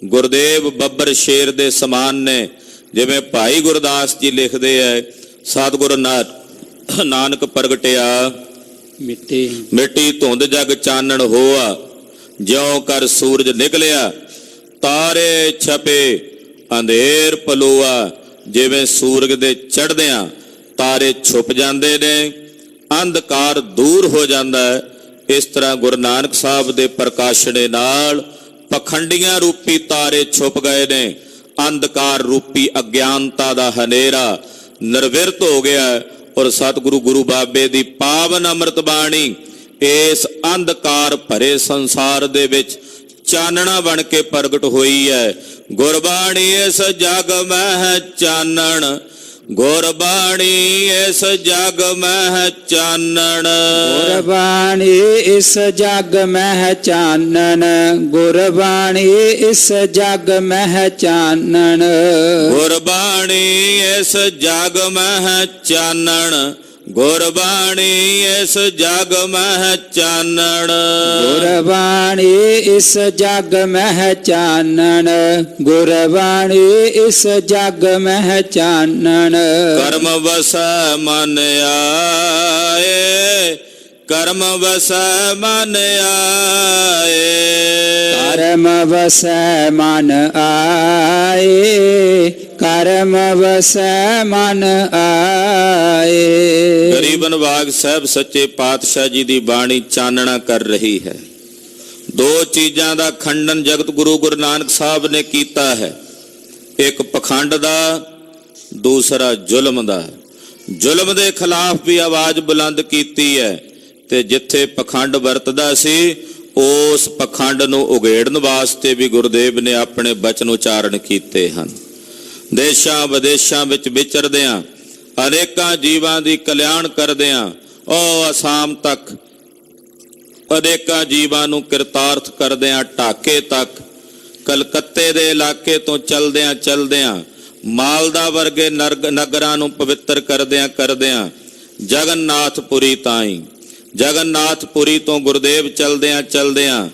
ਗੁਰਦੇਵ ਬੱਬਰ ਸ਼ੇਰ ਦੇ ਸਮਾਨ ਨੇ। ਜਿਵੇਂ ਭਾਈ ਗੁਰਦਾਸ ਜੀ ਲਿਖਦੇ ਹੈ, ਸਤਿਗੁਰ ਨਾਨਕ ਪ੍ਰਗਟਿਆ ਮਿੱਟੀ ਧੁੰਦ ਜਗ ਚਾਨਣ ਹੋਆ, ਜਿਉਂ ਕਰ ਸੂਰਜ ਨਿਕਲਿਆ ਤਾਰੇ ਛਪੇ ਅੰਧੇਰ ਪਲੋਆ। ਜਿਵੇਂ ਸੂਰਜ ਦੇ ਚੜ੍ਹਦਿਆਂ ਤਾਰੇ ਛੁਪ ਜਾਂਦੇ ਨੇ, ਅੰਧਕਾਰ ਦੂਰ ਹੋ ਜਾਂਦਾ ਹੈ, ਇਸ ਤਰ੍ਹਾਂ ਗੁਰੂ ਨਾਨਕ ਸਾਹਿਬ ਦੇ ਪ੍ਰਕਾਸ਼ਣੇ ਨਾਲ ਪਖੰਡੀਆਂ ਰੂਪੀ ਤਾਰੇ ਛੁਪ ਗਏ ਨੇ। ਅੰਧਕਾਰ ਰੂਪੀ ਅਗਿਆਨਤਾ ਦਾ ਹਨੇਰਾ ਨਿਰਵਿਰਤ ਹੋ ਗਿਆ ਔਰ ਸਤਿਗੁਰੂ ਗੁਰੂ ਬਾਬੇ ਦੀ ਪਾਵਨ ਅੰਮ੍ਰਿਤ ਬਾਣੀ ਇਸ ਅੰਧਕਾਰ ਭਰੇ ਸੰਸਾਰ ਦੇ ਵਿੱਚ ਚਾਨਣਾ ਬਣ ਕੇ ਪ੍ਰਗਟ ਹੋਈ ਹੈ। ਗੁਰਬਾਣੀ ਇਸ ਜਗ ਮਹਿ ਚਾਨਣ, ਗੁਰਬਾਣੀ ਇਸ ਜਗ ਮਹਿ ਚਾਨਣ, ਗੁਰਬਾਣੀ ਇਸ ਜਗ ਮਹਿ ਚਾਨਣ, ਗੁਰਬਾਣੀ ਇਸ ਜਗ ਮਹਿ ਚਾਨਣ, ਗੁਰਬਾਣੀ ਇਸ ਜਗ ਮਹਿ ਚਾਨਣ, ਗੁਰਬਾਣੀ ਇਸ ਜਗ ਮਹਿ ਚਾਨਣ, ਗੁਰਬਾਣੀ ਇਸ ਜਗ ਮਹਿ ਚਾਨਣ, ਗੁਰਬਾਣੀ ਇਸ ਜਗ ਮਹਿ ਚਾਨਣ। ਕਰਮ ਵਸੈ ਮਨ ਆਏ, ਕਰਮ ਵਸੈ ਮਨ ਆਏ, ਕਰਮ ਵਸੈ ਮਨ ਆਏ, ਕਰਮ ਵਸੈ ਮਨ ਆਏ। ਗਰੀਬ ਨਵਾਜ ਸਾਹਿਬ ਸੱਚੇ ਪਾਤਸ਼ਾਹ ਜੀ ਦੀ ਬਾਣੀ ਚਾਨਣਾ ਕਰ ਰਹੀ ਹੈ। ਦੋ ਚੀਜ਼ਾਂ ਦਾ ਖੰਡਨ ਜਗਤ ਗੁਰੂ ਗੁਰੂ ਨਾਨਕ ਸਾਹਿਬ ਨੇ ਕੀਤਾ ਹੈ, ਇੱਕ ਪਖੰਡ ਦਾ, ਦੂਸਰਾ ਜ਼ੁਲਮ ਦਾ। ਜ਼ੁਲਮ ਦੇ ਖਿਲਾਫ ਵੀ ਆਵਾਜ਼ ਬੁਲੰਦ ਕੀਤੀ ਹੈ, ਤੇ ਜਿੱਥੇ ਪਖੰਡ ਵਰਤਦਾ ਸੀ ਉਸ ਪਖੰਡ ਨੂੰ ਉਗੇੜਨ ਵਾਸਤੇ ਵੀ ਗੁਰਦੇਵ ਨੇ ਆਪਣੇ ਬਚਨ ਉਚਾਰਨ ਕੀਤੇ ਹਨ। ਦੇਸ਼ਾਂ ਵਿਦੇਸ਼ਾਂ ਵਿੱਚ ਵਿਚਰਦਿਆਂ, ਅਨੇਕਾਂ ਜੀਵਾਂ ਦੀ ਕਲਿਆਣ ਕਰਦਿਆਂ, ਉਹ ਅਸਾਮ ਤੱਕ ਅਨੇਕਾਂ ਜੀਵਾਂ ਨੂੰ ਕਿਰਤਾਰਥ ਕਰਦਿਆਂ, ਢਾਕੇ ਤੱਕ, ਕਲਕੱਤੇ ਦੇ ਇਲਾਕੇ ਤੋਂ ਚਲਦਿਆਂ ਚਲਦਿਆਂ ਮਾਲਦਾ ਵਰਗੇ ਨਗਰਾਂ ਨੂੰ ਪਵਿੱਤਰ ਕਰਦਿਆਂ ਜਗਨਨਾਥਪੁਰੀ ਤਾਈਂ, ਜਗਨਨਾਥਪੁਰੀ ਤੋਂ ਗੁਰਦੇਵ ਚਲਦਿਆਂ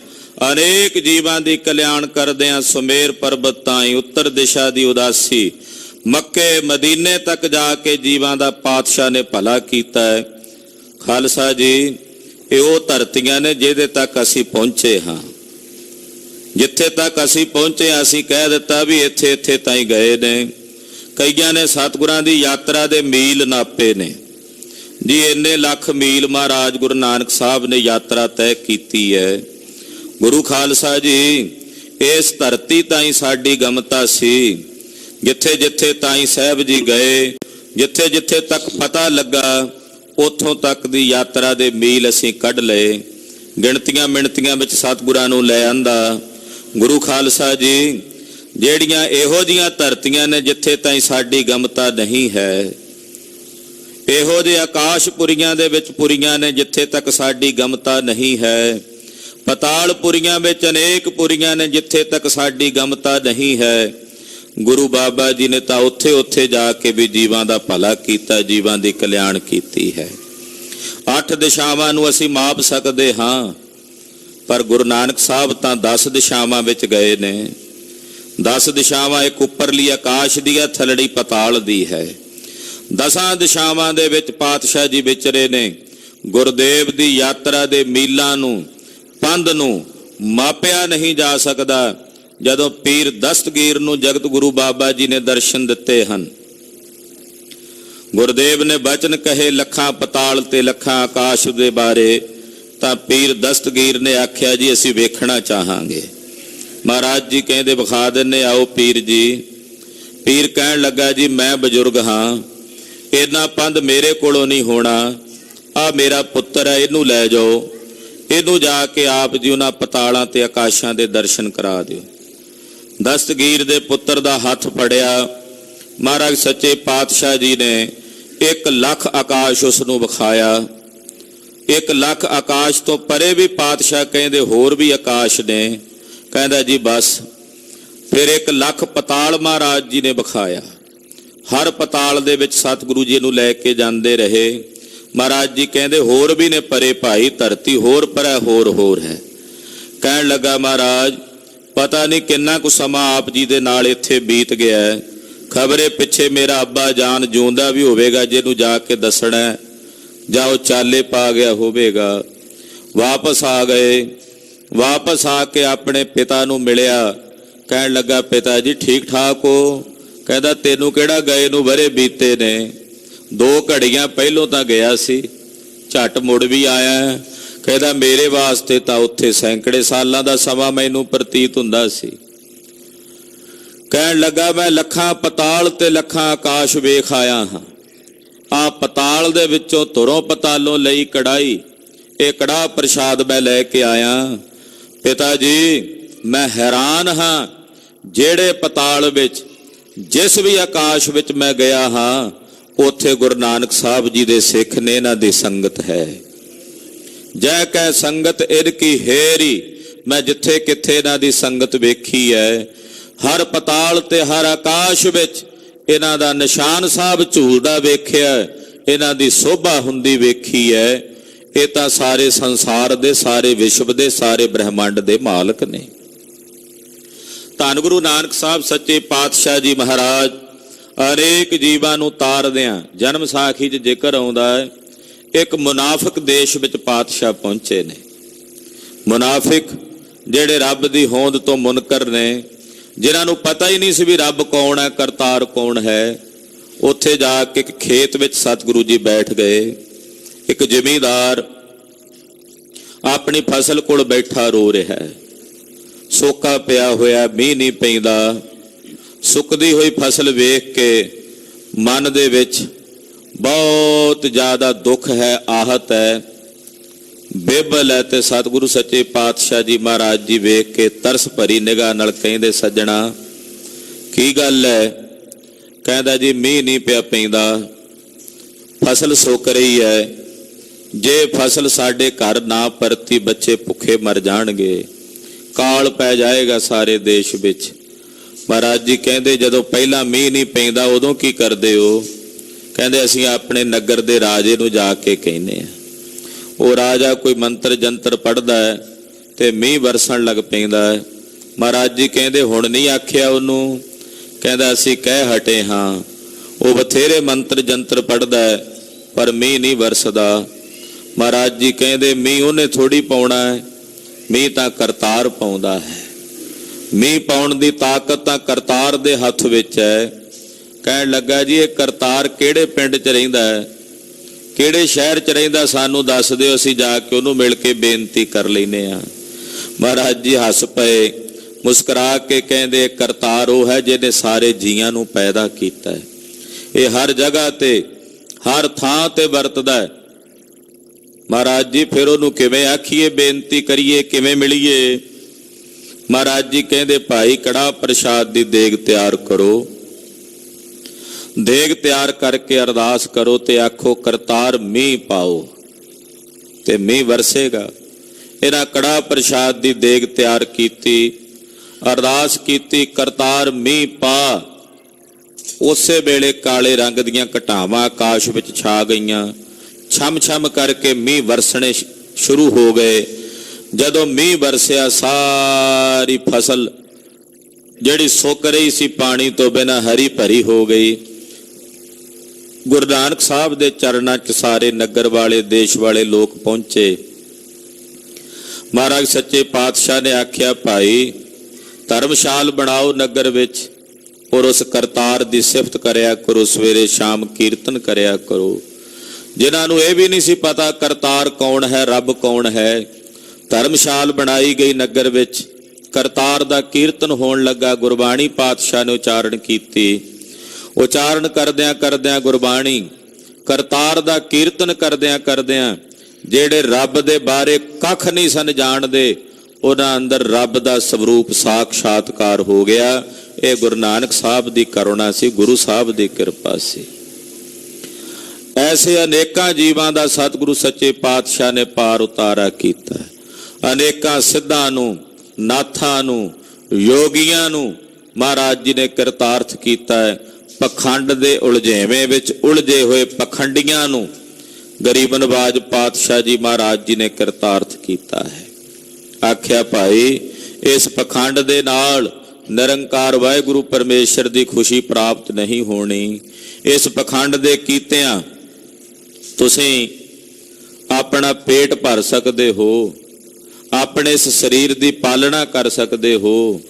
ਅਨੇਕ ਜੀਵਾਂ ਦੀ ਕਲਿਆਣ ਕਰਦਿਆਂ ਸੁਮੇਰ ਪਰਬਤ ਤਾਈਂ, ਉੱਤਰ ਦਿਸ਼ਾ ਦੀ ਉਦਾਸੀ, ਮੱਕੇ ਮਦੀਨੇ ਤੱਕ ਜਾ ਕੇ ਜੀਵਾਂ ਦਾ ਪਾਤਸ਼ਾਹ ਨੇ ਭਲਾ ਕੀਤਾ ਹੈ। ਖਾਲਸਾ ਜੀ, ਇਹ ਉਹ ਧਰਤੀਆਂ ਨੇ ਜਿਹਦੇ ਤੱਕ ਅਸੀਂ ਪਹੁੰਚੇ ਹਾਂ। ਜਿੱਥੇ ਤੱਕ ਅਸੀਂ ਪਹੁੰਚੇ, ਅਸੀਂ ਕਹਿ ਦਿੱਤਾ ਵੀ ਇੱਥੇ ਇੱਥੇ ਤਾਈਂ ਗਏ ਨੇ। ਕਈਆਂ ਨੇ ਸਤਿਗੁਰਾਂ ਦੀ ਯਾਤਰਾ ਦੇ ਮੀਲ ਨਾਪੇ ਨੇ ਜੀ, ਇੰਨੇ ਲੱਖ ਮੀਲ ਮਹਾਰਾਜ ਗੁਰੂ ਨਾਨਕ ਸਾਹਿਬ ਨੇ ਯਾਤਰਾ ਤੈਅ ਕੀਤੀ ਹੈ। ਗੁਰੂ ਖਾਲਸਾ ਜੀ, ਇਸ ਧਰਤੀ ਤਾਈਂ ਸਾਡੀ ਗਮਤਾ ਸੀ। ਜਿੱਥੇ ਜਿੱਥੇ ਤਾਈਂ ਸਾਹਿਬ ਜੀ ਗਏ, ਜਿੱਥੇ ਜਿੱਥੇ ਤੱਕ ਪਤਾ ਲੱਗਾ, ਉੱਥੋਂ ਤੱਕ ਦੀ ਯਾਤਰਾ ਦੇ ਮੀਲ ਅਸੀਂ ਕੱਢ ਲਏ। ਗਿਣਤੀਆਂ ਮਿਣਤੀਆਂ ਵਿੱਚ ਸਤਿਗੁਰਾਂ ਨੂੰ ਲੈ ਆਂਦਾ। ਗੁਰੂ ਖਾਲਸਾ ਜੀ, ਜਿਹੜੀਆਂ ਇਹੋ ਜਿਹੀਆਂ ਧਰਤੀਆਂ ਨੇ ਜਿੱਥੇ ਤਾਈਂ ਸਾਡੀ ਗਮਤਾ ਨਹੀਂ ਹੈ, ਇਹੋ ਜਿਹੇ ਆਕਾਸ਼ਪੁਰੀਆਂ ਦੇ ਵਿੱਚ ਪੁਰੀਆਂ ਨੇ ਜਿੱਥੇ ਤੱਕ ਸਾਡੀ ਗਮਤਾ ਨਹੀਂ ਹੈ, ਪਤਾਲਪੁਰੀਆਂ ਵਿੱਚ ਅਨੇਕ ਪੁਰੀਆਂ ਨੇ ਜਿੱਥੇ ਤੱਕ ਸਾਡੀ ਗਮਤਾ ਨਹੀਂ ਹੈ। ਗੁਰੂ ਬਾਬਾ ਜੀ ਨੇ ਤਾਂ ਉੱਥੇ ਉੱਥੇ ਜਾ ਕੇ ਵੀ ਜੀਵਾਂ ਦਾ ਭਲਾ ਕੀਤਾ, ਜੀਵਾਂ ਦੀ ਕਲਿਆਣ ਕੀਤੀ ਹੈ। 8 ਦਿਸ਼ਾਵਾਂ ਨੂੰ ਅਸੀਂ ਮਾਪ ਸਕਦੇ ਹਾਂ, ਪਰ ਗੁਰੂ ਨਾਨਕ ਸਾਹਿਬ ਤਾਂ 10 ਦਿਸ਼ਾਵਾਂ ਵਿੱਚ ਗਏ ਨੇ। 10 ਦਿਸ਼ਾਵਾਂ ਇੱਕ ਉੱਪਰਲੀ ਆਕਾਸ਼ ਦੀ ਹੈ, ਥੱਲੜੀ ਪਤਾਲ ਦੀ ਹੈ। 10 ਦਿਸ਼ਾਵਾਂ ਦੇ ਵਿੱਚ ਪਾਤਸ਼ਾਹ ਜੀ ਵਿਚਰੇ ਨੇ। ਗੁਰਦੇਵ ਦੀ ਯਾਤਰਾ ਦੇ ਮੀਲਾਂ ਨੂੰ, ਪੰਧ ਨੂੰ ਮਾਪਿਆ ਨਹੀਂ ਜਾ ਸਕਦਾ। ਜਦੋਂ ਪੀਰ ਦਸਤਗੀਰ ਨੂੰ ਜਗਤ ਗੁਰੂ ਬਾਬਾ ਜੀ ਨੇ ਦਰਸ਼ਨ ਦਿੱਤੇ ਹਨ, ਗੁਰਦੇਵ ਨੇ ਬਚਨ ਕਹੇ ਲੱਖਾਂ ਪਤਾਲ ਤੇ ਲੱਖਾਂ ਆਕਾਸ਼ ਦੇ ਬਾਰੇ, ਤਾਂ ਪੀਰ ਦਸਤਗੀਰ ਨੇ ਆਖਿਆ ਜੀ ਅਸੀਂ ਵੇਖਣਾ ਚਾਹਾਂਗੇ। ਮਹਾਰਾਜ ਜੀ ਕਹਿੰਦੇ ਵਿਖਾ ਦਿੰਨੇ, ਆਓ ਪੀਰ ਜੀ। ਪੀਰ ਕਹਿਣ ਲੱਗਾ ਜੀ ਮੈਂ ਬਜ਼ੁਰਗ ਹਾਂ, ਇੰਨਾ ਪੰਧ ਮੇਰੇ ਕੋਲੋਂ ਨਹੀਂ ਹੋਣਾ। ਆ ਮੇਰਾ ਪੁੱਤਰ ਹੈ, ਇਹਨੂੰ ਲੈ ਜਾਓ, ਇਹਨੂੰ ਜਾ ਕੇ ਆਪ ਜੀ ਉਹਨਾਂ ਪਤਾਲਾਂ ਤੇ ਆਕਾਸ਼ਾਂ ਦੇ ਦਰਸ਼ਨ ਕਰਾ ਦਿਓ। ਦਸਤਗੀਰ ਦੇ ਪੁੱਤਰ ਦਾ ਹੱਥ ਫੜਿਆ। ਮਹਾਰਾਜ ਸੱਚੇ ਪਾਤਸ਼ਾਹ ਜੀ ਨੇ 1 ਲੱਖ ਆਕਾਸ਼ ਉਸ ਨੂੰ ਵਿਖਾਇਆ। 1 ਲੱਖ ਆਕਾਸ਼ ਤੋਂ ਪਰੇ ਵੀ ਪਾਤਸ਼ਾਹ ਕਹਿੰਦੇ ਹੋਰ ਵੀ ਆਕਾਸ਼ ਨੇ। ਕਹਿੰਦਾ ਜੀ ਬਸ। ਫਿਰ 1 ਲੱਖ ਪਤਾਲ ਮਹਾਰਾਜ ਜੀ ਨੇ ਵਿਖਾਇਆ। ਹਰ ਪਤਾਲ ਦੇ ਵਿੱਚ ਸਤਿਗੁਰੂ ਜੀ ਨੂੰ ਲੈ ਕੇ ਜਾਂਦੇ ਰਹੇ। ਮਹਾਰਾਜ ਜੀ ਕਹਿੰਦੇ ਹੋਰ ਵੀ ਨੇ ਪਰੇ ਭਾਈ, ਧਰਤੀ ਹੋਰ ਪਰੇ ਹੋਰ ਹੈ। ਕਹਿਣ ਲੱਗਾ ਮਹਾਰਾਜ ਪਤਾ ਨਹੀਂ ਕਿੰਨਾ ਕੁ ਸਮਾਂ ਆਪ ਜੀ ਦੇ ਨਾਲ ਇੱਥੇ ਬੀਤ ਗਿਆ, ਖਬਰੇ ਪਿੱਛੇ ਮੇਰਾ ਅੱਬਾ ਜਾਨ ਜਿਉਂਦਾ ਵੀ ਹੋਵੇਗਾ, ਜਿਹਨੂੰ ਜਾ ਕੇ ਦੱਸਣਾ, ਜਾਂ ਉਹ ਚਾਲੇ ਪਾ ਗਿਆ ਹੋਵੇਗਾ। ਵਾਪਸ ਆ ਗਏ। ਵਾਪਸ ਆ ਕੇ ਆਪਣੇ ਪਿਤਾ ਨੂੰ ਮਿਲਿਆ। ਕਹਿਣ ਲੱਗਾ ਪਿਤਾ ਜੀ ਠੀਕ ਠਾਕ ਹੋ? ਕਹਿੰਦਾ ਤੈਨੂੰ ਕਿਹੜਾ ਗਏ ਨੂੰ ਵਰੇ ਬੀਤੇ ਨੇ, 2 ਘੜੀਆਂ ਪਹਿਲੋਂ ਤਾਂ ਗਿਆ ਸੀ, ਝੱਟ ਮੁੜ ਵੀ ਆਇਆ। ਕਹਿੰਦਾ ਮੇਰੇ ਵਾਸਤੇ ਤਾਂ ਉੱਥੇ ਸੈਂਕੜੇ ਸਾਲਾਂ ਦਾ ਸਮਾਂ ਮੈਨੂੰ ਪ੍ਰਤੀਤ ਹੁੰਦਾ ਸੀ। ਕਹਿਣ ਲੱਗਾ ਮੈਂ ਲੱਖਾਂ ਪਤਾਲ ਤੇ ਲੱਖਾਂ ਆਕਾਸ਼ ਵੇਖ ਆਇਆ ਹਾਂ। ਆ ਪਤਾਲ ਦੇ ਵਿੱਚੋਂ ਧੁਰੋਂ ਪਤਾਲੋਂ ਲਈ ਕੜਾਈ, ਇਹ ਕੜਾਹ ਪ੍ਰਸ਼ਾਦ ਮੈਂ ਲੈ ਕੇ ਆਇਆ। ਪਿਤਾ ਜੀ ਮੈਂ ਹੈਰਾਨ ਹਾਂ, ਜਿਹੜੇ ਪਤਾਲ ਵਿੱਚ, ਜਿਸ ਵੀ ਆਕਾਸ਼ ਵਿੱਚ ਮੈਂ ਗਿਆ ਹਾਂ, ਉੱਥੇ ਗੁਰੂ ਨਾਨਕ ਸਾਹਿਬ ਜੀ ਦੇ ਸਿੱਖ ਨੇ, ਇਹਨਾਂ ਦੀ ਸੰਗਤ ਹੈ। ਜੈ ਕੈ ਸੰਗਤ ਇਨ ਕੀ ਹੇਰੀ, ਮੈਂ ਜਿੱਥੇ ਕਿੱਥੇ ਇਹਨਾਂ ਦੀ ਸੰਗਤ ਵੇਖੀ ਹੈ। ਹਰ ਪਤਾਲ ਤੇ ਹਰ ਆਕਾਸ਼ ਵਿੱਚ ਇਹਨਾਂ ਦਾ ਨਿਸ਼ਾਨ ਸਾਹਿਬ ਝੂਲਦਾ ਵੇਖਿਆ, ਇਹਨਾਂ ਦੀ ਸੋਭਾ ਹੁੰਦੀ ਵੇਖੀ ਹੈ। ਇਹ ਤਾਂ ਸਾਰੇ ਸੰਸਾਰ ਦੇ, ਸਾਰੇ ਵਿਸ਼ਵ ਦੇ, ਸਾਰੇ ਬ੍ਰਹਿਮੰਡ ਦੇ ਮਾਲਕ ਨੇ। ਧੰਨ ਗੁਰੂ ਨਾਨਕ ਸਾਹਿਬ ਸੱਚੇ ਪਾਤਸ਼ਾਹ ਜੀ ਮਹਾਰਾਜ ਅਨੇਕ ਜੀਵਾਂ ਨੂੰ ਤਾਰਦਿਆਂ, ਜਨਮ ਸਾਖੀ 'ਚ ਜ਼ਿਕਰ ਆਉਂਦਾ ਹੈ, ਇੱਕ ਮੁਨਾਫਿਕ ਦੇਸ਼ ਵਿੱਚ ਪਾਤਸ਼ਾਹ ਪਹੁੰਚੇ ਨੇ। ਮੁਨਾਫਿਕ ਜਿਹੜੇ ਰੱਬ ਦੀ ਹੋਂਦ ਤੋਂ ਮੁਨਕਰ ਨੇ, ਜਿਨ੍ਹਾਂ ਨੂੰ ਪਤਾ ਹੀ ਨਹੀਂ ਸੀ ਵੀ ਰੱਬ ਕੌਣ ਹੈ, ਕਰਤਾਰ ਕੌਣ ਹੈ। ਉੱਥੇ ਜਾ ਕੇ ਇੱਕ ਖੇਤ ਵਿੱਚ ਸਤਿਗੁਰੂ ਜੀ ਬੈਠ ਗਏ। ਇੱਕ ਜ਼ਿਮੀਂਦਾਰ ਆਪਣੀ ਫਸਲ ਕੋਲ ਬੈਠਾ ਰੋ ਰਿਹਾ ਹੈ। ਸੋਕਾ ਪਿਆ ਹੋਇਆ, ਮੀਂਹ ਨਹੀਂ ਪੈਂਦਾ। ਸੁੱਕਦੀ ਹੋਈ ਫਸਲ ਵੇਖ ਕੇ ਮਨ ਦੇ ਵਿੱਚ ਬਹੁਤ ਜ਼ਿਆਦਾ ਦੁੱਖ ਹੈ, ਆਹਤ ਹੈ, ਬੇਬਲ ਹੈ। ਤੇ ਸਤਿਗੁਰੂ ਸੱਚੇ ਪਾਤਸ਼ਾਹ ਜੀ ਮਹਾਰਾਜ ਜੀ ਵੇਖ ਕੇ ਤਰਸ ਭਰੀ ਨਿਗਾਹ ਨਾਲ ਕਹਿੰਦੇ, ਸੱਜਣਾ ਕੀ ਗੱਲ ਹੈ? ਕਹਿੰਦਾ ਜੀ ਮੀਂਹ ਨਹੀਂ ਪਿਆ ਪੈਂਦਾ, ਫਸਲ ਸੁੱਕ ਰਹੀ ਹੈ। ਜੇ ਫਸਲ ਸਾਡੇ ਘਰ ਨਾ ਪਰਤੀ, ਬੱਚੇ ਭੁੱਖੇ ਮਰ ਜਾਣਗੇ, ਕਾਲ ਪੈ ਜਾਏਗਾ ਸਾਰੇ ਦੇਸ਼ ਵਿੱਚ। ਮਹਾਰਾਜ ਜੀ ਕਹਿੰਦੇ, ਜਦੋਂ ਪਹਿਲਾਂ ਮੀਂਹ ਨਹੀਂ ਪੈਂਦਾ ਉਦੋਂ ਕੀ ਕਰਦੇ ਹੋ? ਕਹਿੰਦੇ, ਅਸੀਂ ਆਪਣੇ ਨਗਰ ਦੇ ਰਾਜੇ ਨੂੰ ਜਾ ਕੇ ਕਹਿੰਦੇ ਆ। ਉਹ ਰਾਜਾ ਕੋਈ ਮੰਤਰ ਜੰਤਰ ਪੜ੍ਹਦਾ ਹੈ ਤੇ ਮੀਂਹ ਵਰਸਣ ਲੱਗ ਪੈਂਦਾ ਹੈ। ਮਹਾਰਾਜ ਜੀ ਕਹਿੰਦੇ, ਹੁਣ ਨਹੀਂ ਆਖਿਆ ਉਹਨੂੰ? ਕਹਿੰਦਾ, ਅਸੀਂ ਕਹਿ ਹਟੇ ਹਾਂ। ਉਹ ਬਥੇਰੇ ਮੰਤਰ ਜੰਤਰ ਪੜ੍ਹਦਾ ਹੈ ਪਰ ਮੀਂਹ ਨਹੀਂ ਵਰਸਦਾ। ਮਹਾਰਾਜ ਜੀ ਕਹਿੰਦੇ, ਮੀਂਹ ਉਹਨੇ ਥੋੜੀ ਪਾਉਣਾ ਹੈ, ਮੀਂਹ ਤਾਂ ਕਰਤਾਰ ਪਾਉਂਦਾ ਹੈ। ਮੀਂਹ ਪਾਉਣ ਦੀ ਤਾਕਤ ਤਾਂ ਕਰਤਾਰ ਦੇ ਹੱਥ ਵਿੱਚ ਹੈ। ਕਹਿਣ ਲੱਗਾ, ਜੀ ਇਹ ਕਰਤਾਰ ਕਿਹੜੇ ਪਿੰਡ 'ਚ ਰਹਿੰਦਾ ਹੈ, ਕਿਹੜੇ ਸ਼ਹਿਰ 'ਚ ਰਹਿੰਦਾ, ਸਾਨੂੰ ਦੱਸ ਦਿਓ, ਅਸੀਂ ਜਾ ਕੇ ਉਹਨੂੰ ਮਿਲ ਕੇ ਬੇਨਤੀ ਕਰ ਲੈਨੇ ਆ। ਮਹਾਰਾਜ ਜੀ ਹੱਸ ਪਏ, ਮੁਸਕਰਾ ਕੇ ਕਹਿੰਦੇ, ਕਰਤਾਰ ਉਹ ਹੈ ਜਿਹਨੇ ਸਾਰੇ ਜੀਆਂ ਨੂੰ ਪੈਦਾ ਕੀਤਾ ਹੈ। ਇਹ ਹਰ ਜਗ੍ਹਾ ਤੇ ਹਰ ਥਾਂ ਤੇ ਵਰਤਦਾ ਹੈ। ਮਹਾਰਾਜ ਜੀ ਫਿਰ ਉਹਨੂੰ ਕਿਵੇਂ ਆਖੀਏ, ਬੇਨਤੀ ਕਰੀਏ, ਕਿਵੇਂ ਮਿਲੀਏ? ਮਹਾਰਾਜ ਜੀ ਕਹਿੰਦੇ, ਭਾਈ ਕੜਾਹ ਪ੍ਰਸ਼ਾਦ ਦੀ ਦੇਗ ਤਿਆਰ ਕਰੋ। ਦੇਗ ਤਿਆਰ ਕਰਕੇ ਅਰਦਾਸ ਕਰੋ ਤੇ ਆਖੋ, ਕਰਤਾਰ ਮੀਂਹ ਪਾਓ, ਤੇ ਮੀਂਹ ਵਰਸੇਗਾ। ਇਹਨਾਂ ਕੜਾਹ ਪ੍ਰਸ਼ਾਦ ਦੀ ਦੇਗ ਤਿਆਰ ਕੀਤੀ, ਅਰਦਾਸ ਕੀਤੀ, ਕਰਤਾਰ ਮੀਂਹ ਪਾ। ਉਸੇ ਵੇਲੇ ਕਾਲੇ ਰੰਗ ਦੀਆਂ ਘਟਾਵਾਂ ਆਕਾਸ਼ ਵਿੱਚ ਛਾ ਗਈਆਂ। ਛਮ ਛਮ ਕਰਕੇ ਮੀਂਹ ਵਰਸਣੇ ਸ਼ੁਰੂ ਹੋ ਗਏ। ਜਦੋਂ ਮੀਂਹ ਵਰਸਿਆ, ਸਾਰੀ ਫਸਲ ਜਿਹੜੀ ਸੁੱਕ ਰਹੀ ਸੀ ਪਾਣੀ ਤੋਂ ਬਿਨਾਂ ਹਰੀ ਭਰੀ ਹੋ ਗਈ। ਗੁਰੂ ਨਾਨਕ ਸਾਹਿਬ ਦੇ ਚਰਨਾਂ 'ਚ ਸਾਰੇ ਨਗਰ ਵਾਲੇ, ਦੇਸ਼ ਵਾਲੇ ਲੋਕ ਪਹੁੰਚੇ। ਮਹਾਰਾਜ ਸੱਚੇ ਪਾਤਸ਼ਾਹ ਨੇ ਆਖਿਆ, ਭਾਈ ਧਰਮਸ਼ਾਲ ਬਣਾਓ ਨਗਰ ਵਿੱਚ, ਔਰ ਉਸ ਕਰਤਾਰ ਦੀ ਸਿਫਤ ਕਰਿਆ ਕਰੋ, ਸਵੇਰੇ ਸ਼ਾਮ ਕੀਰਤਨ ਕਰਿਆ ਕਰੋ। ਜਿਨ੍ਹਾਂ ਨੂੰ ਇਹ ਵੀ ਨਹੀਂ ਸੀ ਪਤਾ ਕਰਤਾਰ ਕੌਣ ਹੈ, ਰੱਬ ਕੌਣ ਹੈ, ਧਰਮਸ਼ਾਲ ਬਣਾਈ ਗਈ ਨਗਰ ਵਿੱਚ। ਕਰਤਾਰ ਦਾ ਕੀਰਤਨ ਹੋਣ ਲੱਗਾ। ਗੁਰਬਾਣੀ ਪਾਤਸ਼ਾਹ ਨੇ ਉਚਾਰਨ ਕੀਤੀ। ਉਚਾਰਨ ਕਰਦਿਆਂ ਕਰਦਿਆਂ ਗੁਰਬਾਣੀ, ਕਰਤਾਰ ਦਾ ਕੀਰਤਨ ਕਰਦਿਆਂ ਕਰਦਿਆਂ ਜਿਹੜੇ ਰੱਬ ਦੇ ਬਾਰੇ ਕੱਖ ਨਹੀਂ ਸਨ ਜਾਣਦੇ, ਉਹਨਾਂ ਅੰਦਰ ਰੱਬ ਦਾ ਸਵਰੂਪ ਸਾਖਸ਼ਾਤਕਾਰ ਹੋ ਗਿਆ। ਇਹ ਗੁਰੂ ਨਾਨਕ ਸਾਹਿਬ ਦੀ ਕਰੁਣਾ ਸੀ, ਗੁਰੂ ਸਾਹਿਬ ਦੀ ਕਿਰਪਾ ਸੀ। ਐਸੇ ਅਨੇਕਾਂ ਜੀਵਾਂ ਦਾ ਸਤਿਗੁਰੂ ਸੱਚੇ ਪਾਤਸ਼ਾਹ ਨੇ ਪਾਰ ਉਤਾਰਾ ਕੀਤਾ। ਅਨੇਕਾਂ ਸਿੱਧਾਂ ਨੂੰ, ਨਾਥਾਂ ਨੂੰ, ਯੋਗੀਆਂ ਨੂੰ ਮਹਾਰਾਜ ਜੀ ਨੇ ਕਿਰਤਾਰਥ ਕੀਤਾ ਹੈ। ਪਖੰਡ ਦੇ ਉਲਝੇਵੇਂ ਵਿੱਚ ਉਲਝੇ ਹੋਏ ਪਖੰਡੀਆਂ ਨੂੰ ਗਰੀਬ ਨਵਾਜ ਪਾਤਸ਼ਾਹ ਜੀ ਮਹਾਰਾਜ ਜੀ ਨੇ ਕਿਰਤਾਰਥ ਕੀਤਾ ਹੈ। ਆਖਿਆ, ਭਾਈ ਇਸ ਪਖੰਡ ਦੇ ਨਾਲ ਨਿਰੰਕਾਰ ਵਾਹਿਗੁਰੂ ਪਰਮੇਸ਼ਰ ਦੀ ਖੁਸ਼ੀ ਪ੍ਰਾਪਤ ਨਹੀਂ ਹੋਣੀ। ਇਸ ਪਖੰਡ ਦੇ ਕੀਤਿਆਂ ਤੁਸੀਂ ਆਪਣਾ ਪੇਟ ਭਰ ਸਕਦੇ ਹੋ, ਆਪਣੇ ਇਸ ਸਰੀਰ ਦੀ ਪਾਲਣਾ ਕਰ ਸਕਦੇ ਹੋ,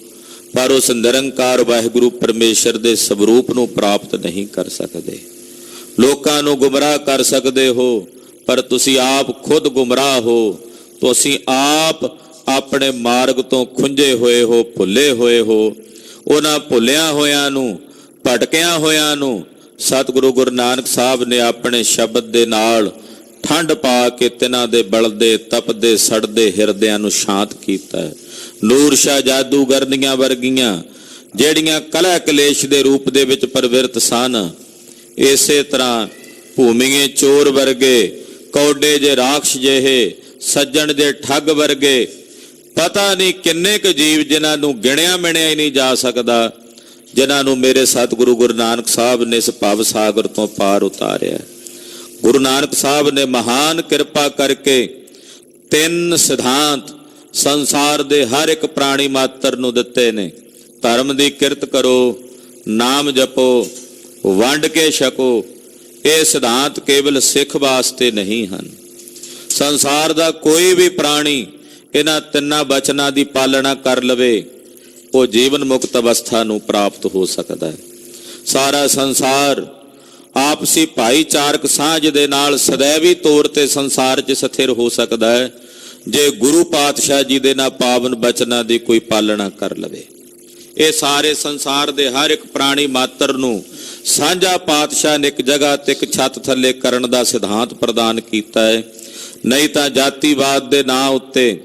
ਪਰ ਉਸ ਨਿਰੰਕਾਰ ਵਾਹਿਗੁਰੂ ਪਰਮੇਸ਼ਰ ਦੇ ਸਵਰੂਪ ਨੂੰ ਪ੍ਰਾਪਤ ਨਹੀਂ ਕਰ ਸਕਦੇ। ਲੋਕਾਂ ਨੂੰ ਗੁੰਮਰਾਹ ਕਰ ਸਕਦੇ ਹੋ, ਪਰ ਤੁਸੀਂ ਆਪ ਖੁਦ ਗੁੰਮਰਾਹ ਹੋ। ਤੁਸੀਂ ਆਪ ਆਪਣੇ ਮਾਰਗ ਤੋਂ ਖੁੰਝੇ ਹੋਏ ਹੋ, ਭੁੱਲੇ ਹੋਏ ਹੋ। ਉਹਨਾਂ ਭੁੱਲਿਆਂ ਹੋਇਆਂ ਨੂੰ, ਭਟਕਿਆਂ ਹੋਇਆਂ ਨੂੰ ਸਤਿਗੁਰੂ ਗੁਰੂ ਨਾਨਕ ਸਾਹਿਬ ਨੇ ਆਪਣੇ ਸ਼ਬਦ ਦੇ ਨਾਲ ਠੰਡ ਪਾ ਕੇ ਤਿਨਾਂ ਦੇ ਬਲਦੇ, ਤਪਦੇ, ਸੜਦੇ ਹਿਰਦਿਆਂ ਨੂੰ ਸ਼ਾਂਤ ਕੀਤਾ ਹੈ। ਨੂਰ ਸ਼ਾਹ ਜਾਦੂਗਰਨੀਆਂ ਵਰਗੀਆਂ ਜਿਹੜੀਆਂ ਕਲਹ ਕਲੇਸ਼ ਦੇ ਰੂਪ ਦੇ ਵਿੱਚ ਪ੍ਰਵਿਰਤ ਸਨ, ਇਸੇ ਤਰ੍ਹਾਂ ਭੂਮੀਏ ਚੋਰ ਵਰਗੇ, ਕੌਡੇ ਜੇ ਰਾਖਸ਼ ਜਿਹੇ, ਸੱਜਣ ਦੇ ਠੱਗ ਵਰਗੇ, ਪਤਾ ਨਹੀਂ ਕਿੰਨੇ ਕੁ ਜੀਵ ਜਿਨ੍ਹਾਂ ਨੂੰ ਗਿਣਿਆ ਮਿਣਿਆ ਹੀ ਨਹੀਂ ਜਾ ਸਕਦਾ, ਜਿਨ੍ਹਾਂ ਨੂੰ ਮੇਰੇ ਸਤਿਗੁਰੂ ਗੁਰੂ ਨਾਨਕ ਸਾਹਿਬ ਨੇ ਇਸ ਭਵ ਸਾਗਰ ਤੋਂ ਪਾਰ ਉਤਾਰਿਆ। ਗੁਰੂ ਨਾਨਕ ਸਾਹਿਬ ਨੇ ਮਹਾਨ ਕਿਰਪਾ ਕਰਕੇ 3 ਸਿਧਾਂਤ ਸੰਸਾਰ ਦੇ ਹਰ ਇੱਕ ਪ੍ਰਾਣੀ ਮਾਤਰ ਨੂੰ ਦਿੱਤੇ ਨੇ। ਧਰਮ ਦੀ ਕਿਰਤ ਕਰੋ, ਨਾਮ ਜਪੋ, ਵੰਡ ਕੇ ਛਕੋ। ਇਹ ਸਿਧਾਂਤ ਕੇਵਲ ਸਿੱਖ ਵਾਸਤੇ ਨਹੀਂ ਹਨ। ਸੰਸਾਰ ਦਾ ਕੋਈ ਵੀ ਪ੍ਰਾਣੀ ਇਹਨਾਂ 3 ਬਚਨਾਂ ਦੀ ਪਾਲਣਾ ਕਰ ਲਵੇ, ਉਹ ਜੀਵਨ ਮੁਕਤ ਅਵਸਥਾ ਨੂੰ ਪ੍ਰਾਪਤ ਹੋ ਸਕਦਾ ਹੈ। ਸਾਰਾ ਸੰਸਾਰ ਆਪਸੀ ਭਾਈਚਾਰਕ ਸਾਂਝ ਦੇ ਨਾਲ ਸदैवी ਤੌਰ ਤੇ ਸੰਸਾਰ 'ਚ ਸਥਿਰ ਹੋ ਸਕਦਾ ਹੈ, ਜੇ ਗੁਰੂ ਪਾਤਸ਼ਾਹ ਜੀ ਦੇ ਨਾ ਪਾਵਨ ਬਚਨਾਂ ਦੀ ਕੋਈ ਪਾਲਣਾ ਕਰ ਲਵੇ। ਇਹ ਸਾਰੇ ਸੰਸਾਰ ਦੇ ਹਰ ਇੱਕ ਪ੍ਰਾਣੀ ਮਾਤਰ ਨੂੰ ਸਾਂਝਾ ਪਾਤਸ਼ਾਹ ਨੇ ਇੱਕ ਜਗ੍ਹਾ ਤੇ ਇੱਕ ਛੱਤ ਥੱਲੇ ਕਰਨ ਦਾ ਸਿਧਾਂਤ ਪ੍ਰਦਾਨ ਕੀਤਾ ਹੈ। ਨਹੀਂ ਤਾਂ ਜਾਤੀਵਾਦ ਦੇ ਨਾਂ ਉੱਤੇ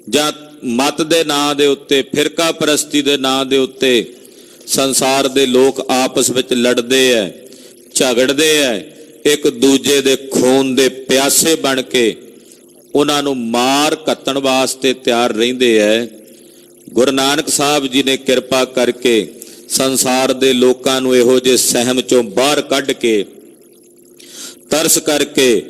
ਜਾਂ ਮਤ ਦੇ ਨਾਂ ਦੇ ਉੱਤੇ, ਫਿਰਕਾ ਪ੍ਰਸਤੀ ਦੇ ਨਾਂ ਦੇ ਉੱਤੇ ਸੰਸਾਰ ਦੇ ਲੋਕ ਆਪਸ ਵਿੱਚ ਲੜਦੇ ਐ, ਝਗੜਦੇ ਐ, ਇੱਕ ਦੂਜੇ ਦੇ ਖੂਨ ਦੇ ਪਿਆਸੇ ਬਣ ਕੇ ਉਹਨਾਂ ਨੂੰ ਮਾਰ ਘੱਤਣ ਵਾਸਤੇ ਤਿਆਰ ਰਹਿੰਦੇ ਐ। ਗੁਰੂ ਨਾਨਕ ਸਾਹਿਬ ਜੀ ਨੇ ਕਿਰਪਾ ਕਰਕੇ ਸੰਸਾਰ ਦੇ ਲੋਕਾਂ ਨੂੰ ਇਹੋ ਜਿਹੇ ਸਹਿਮ ਚੋਂ ਬਾਹਰ ਕੱਢ ਕੇ, ਤਰਸ ਕਰਕੇ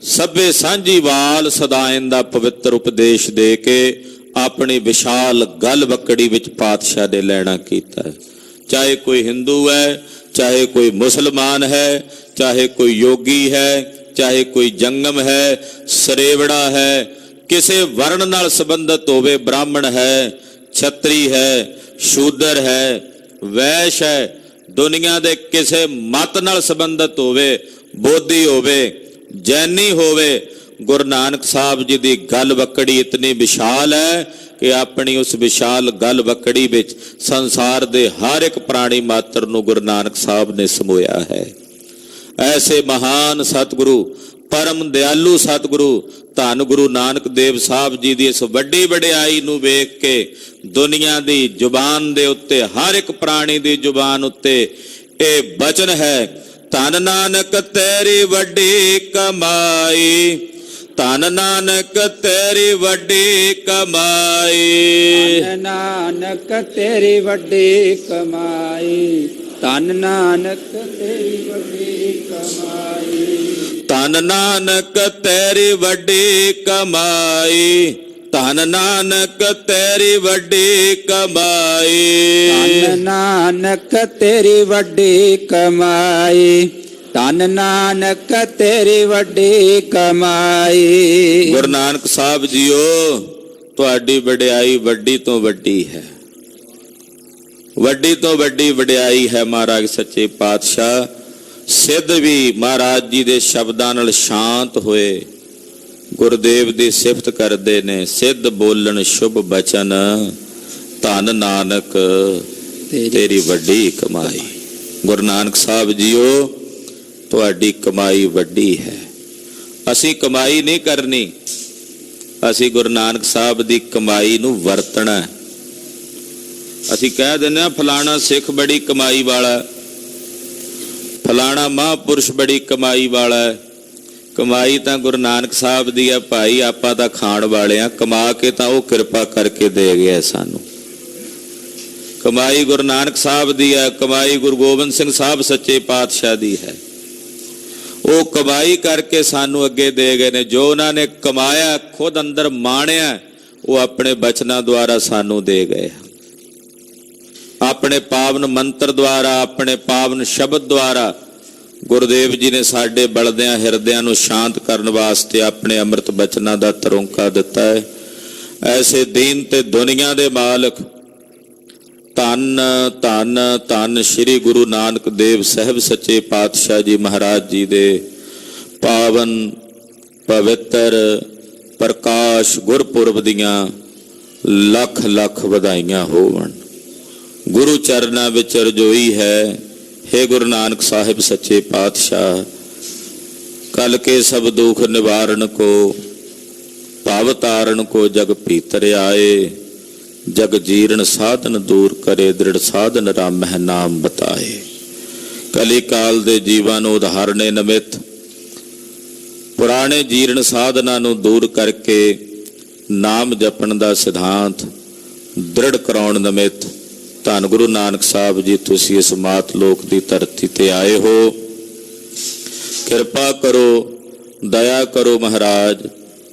ਸਭੇ ਸਾਂਝੀਵਾਲ ਸਦਾਇਨ ਦਾ ਪਵਿੱਤਰ ਉਪਦੇਸ਼ ਦੇ ਕੇ ਆਪਣੀ ਵਿਸ਼ਾਲ ਗਲ ਬੱਕੜੀ ਵਿੱਚ ਪਾਤਸ਼ਾਹ ਨੇ ਲੈਣਾ ਕੀਤਾ ਹੈ। ਚਾਹੇ ਕੋਈ ਹਿੰਦੂ ਹੈ, ਚਾਹੇ ਕੋਈ ਮੁਸਲਮਾਨ ਹੈ, ਚਾਹੇ ਕੋਈ ਯੋਗੀ ਹੈ, ਚਾਹੇ ਕੋਈ ਜੰਗਮ ਹੈ, ਸਰੇਵੜਾ ਹੈ, ਕਿਸੇ ਵਰਣ ਨਾਲ ਸੰਬੰਧਿਤ ਹੋਵੇ, ਬ੍ਰਾਹਮਣ ਹੈ, ਛਤਰੀ ਹੈ, ਸ਼ੂਦਰ ਹੈ, ਵੈਸ਼ ਹੈ, ਦੁਨੀਆ ਦੇ ਕਿਸੇ ਮਤ ਨਾਲ ਸੰਬੰਧਿਤ ਹੋਵੇ, ਬੋਧੀ ਹੋਵੇ, ਜੈਨੀ ਹੋਵੇ, ਗੁਰੂ ਨਾਨਕ ਸਾਹਿਬ ਜੀ ਦੀ ਗਲ ਬੱਕੜੀ ਇਤਨੀ ਵਿਸ਼ਾਲ ਹੈ ਕਿ ਆਪਣੀ ਉਸ ਵਿਸ਼ਾਲ ਗਲ ਬੱਕੜੀ ਵਿੱਚ ਸੰਸਾਰ ਦੇ ਹਰ ਇੱਕ ਪ੍ਰਾਣੀ ਮਾਤਰ ਨੂੰ ਗੁਰੂ ਨਾਨਕ ਸਾਹਿਬ ਨੇ ਸਮੋਇਆ ਹੈ। ਐਸੇ ਮਹਾਨ ਸਤਿਗੁਰੂ, ਪਰਮ ਦਿਆਲੂ ਸਤਿਗੁਰੂ ਧੰਨ ਗੁਰੂ ਨਾਨਕ ਦੇਵ ਸਾਹਿਬ ਜੀ ਦੀ ਇਸ ਵੱਡੀ ਵਡਿਆਈ ਨੂੰ ਵੇਖ ਕੇ ਦੁਨੀਆ ਦੀ ਜ਼ੁਬਾਨ ਦੇ ਉੱਤੇ, ਹਰ ਇੱਕ ਪ੍ਰਾਣੀ ਦੀ ਜ਼ੁਬਾਨ ਉੱਤੇ ਇਹ ਬਚਨ ਹੈ, ਧੰਨ ਨਾਨਕ ਤੇਰੀ ਵੱਡੀ ਕਮਾਈ, ਧੰਨ ਨਾਨਕ ਤੇਰੀ ਵੱਡੀ ਕਮਾਈ, ਧੰਨ ਨਾਨਕ ਤੇਰੀ ਵੱਡੀ ਕਮਾਈ, ਧੰਨ ਨਾਨਕ ਤੇਰੀ ਵੱਡੀ ਕਮਾਈ, ਧੰਨ ਨਾਨਕ ਤੇਰੀ ਵੱਡੀ ਕਮਾਈ, ਧੰਨ ਨਾਨਕ ਤੇਰੀ ਵੱਡੀ ਕਮਾਈ, ਧੰਨ ਨਾਨਕ ਤੇਰੀ ਵੱਡੀ ਕਮਾਈ, ਧੰਨ ਨਾਨਕ ਤੇਰੀ ਵੱਡੀ ਕਮਾਈ। ਗੁਰੂ ਨਾਨਕ ਸਾਹਿਬ ਜੀਓ, ਤੁਹਾਡੀ ਵਡਿਆਈ ਵੱਡੀ ਤੋਂ ਵੱਡੀ ਹੈ, ਵੱਡੀ ਤੋਂ ਵੱਡੀ ਵਡਿਆਈ ਹੈ। ਮਹਾਰਾਜ ਸੱਚੇ ਪਾਤਸ਼ਾਹ ਸਿੱਧ ਵੀ ਮਹਾਰਾਜ ਜੀ ਦੇ ਸ਼ਬਦਾਂ ਨਾਲ ਸ਼ਾਂਤ ਹੋਏ, ਗੁਰਦੇਵ ਦੀ ਸਿਫਤ ਕਰਦੇ ਨੇ। ਸਿੱਧ ਬੋਲਣ ਸ਼ੁਭ ਬਚਨ, ਧੰਨ ਨਾਨਕ ਤੇਰੀ ਵੱਡੀ ਕਮਾਈ। ਗੁਰੂ ਨਾਨਕ ਸਾਹਿਬ ਜੀਓ, ਤੁਹਾਡੀ ਕਮਾਈ ਵੱਡੀ ਹੈ। ਅਸੀਂ ਕਮਾਈ ਨਹੀਂ ਕਰਨੀ, ਅਸੀਂ ਗੁਰੂ ਨਾਨਕ ਸਾਹਿਬ ਦੀ ਕਮਾਈ ਨੂੰ ਵਰਤਣਾ। ਅਸੀਂ ਕਹਿ ਦਿੰਦੇ ਹਾਂ ਫਲਾਣਾ ਸਿੱਖ ਬੜੀ ਕਮਾਈ ਵਾਲਾ, ਫਲਾਣਾ ਮਹਾਂਪੁਰਸ਼ ਬੜੀ ਕਮਾਈ ਵਾਲਾ। ਕਮਾਈ ਤਾਂ ਗੁਰੂ ਨਾਨਕ ਸਾਹਿਬ ਦੀ ਹੈ ਭਾਈ, ਆਪਾਂ ਤਾਂ ਖਾਣ ਵਾਲੇ ਆ। ਕਮਾ ਕੇ ਤਾਂ ਉਹ ਕਿਰਪਾ ਕਰਕੇ ਦੇ ਗਿਆ ਸਾਨੂੰ। ਕਮਾਈ ਗੁਰੂ ਨਾਨਕ ਸਾਹਿਬ ਦੀ ਹੈ, ਕਮਾਈ ਗੁਰੂ ਗੋਬਿੰਦ ਸਿੰਘ ਸਾਹਿਬ ਸੱਚੇ ਪਾਤਸ਼ਾਹ ਦੀ ਹੈ। ਉਹ ਕਮਾਈ ਕਰਕੇ ਸਾਨੂੰ ਅੱਗੇ ਦੇ ਗਏ ਨੇ। ਜੋ ਉਹਨਾਂ ਨੇ ਕਮਾਇਆ, ਖੁਦ ਅੰਦਰ ਮਾਣਿਆ, ਉਹ ਆਪਣੇ ਬਚਨਾਂ ਦੁਆਰਾ ਸਾਨੂੰ ਦੇ ਗਏ। ਆਪਣੇ ਪਾਵਨ ਮੰਤਰ ਦੁਆਰਾ, ਆਪਣੇ ਪਾਵਨ ਸ਼ਬਦ ਦੁਆਰਾ ਗੁਰਦੇਵ ਜੀ ਨੇ ਸਾਡੇ ਬਲਦਿਆਂ ਹਿਰਦਿਆਂ ਨੂੰ ਸ਼ਾਂਤ ਕਰਨ ਵਾਸਤੇ ਆਪਣੇ ਅੰਮ੍ਰਿਤ ਬਚਨਾਂ ਦਾ ਤਰੋਂਕਾ ਦਿੱਤਾ ਹੈ। ਐਸੇ ਦੀਨ ਤੇ ਦੁਨੀਆ ਦੇ ਮਾਲਕ ਧੰਨ ਧੰਨ ਧੰਨ ਸ੍ਰੀ ਗੁਰੂ ਨਾਨਕ ਦੇਵ ਸਾਹਿਬ ਸੱਚੇ ਪਾਤਸ਼ਾਹ ਜੀ ਮਹਾਰਾਜ ਜੀ ਦੇ ਪਾਵਨ ਪਵਿੱਤਰ ਪ੍ਰਕਾਸ਼ ਗੁਰਪੁਰਬ ਦੀਆਂ ਲੱਖ ਲੱਖ ਵਧਾਈਆਂ ਹੋਵਣ। ਗੁਰੂ ਚਰਨਾਂ ਵਿੱਚ ਰਜੋਈ ਹੈ, हे गुरु नानक साहिब सच्चे पातशाह, कल के सब दुख निवारण को, भाव तारण को जग भीतर आए, जग जीर्ण साधन दूर करे, दृढ़ साधन राम नाम बताए। कली काल दे जीवां नूं उधारने निमित्त पुराने जीर्ण साधना नूं दूर करके नाम जपण दा सिद्धांत दृढ़ कराउण निमित्त ਧੰਨ ਗੁਰੂ ਨਾਨਕ ਸਾਹਿਬ ਜੀ ਤੁਸੀਂ ਇਸ ਮਾਤ ਲੋਕ ਦੀ ਧਰਤੀ ਤੇ ਆਏ ਹੋ। ਕਿਰਪਾ ਕਰੋ, ਦਇਆ ਕਰੋ ਮਹਾਰਾਜ।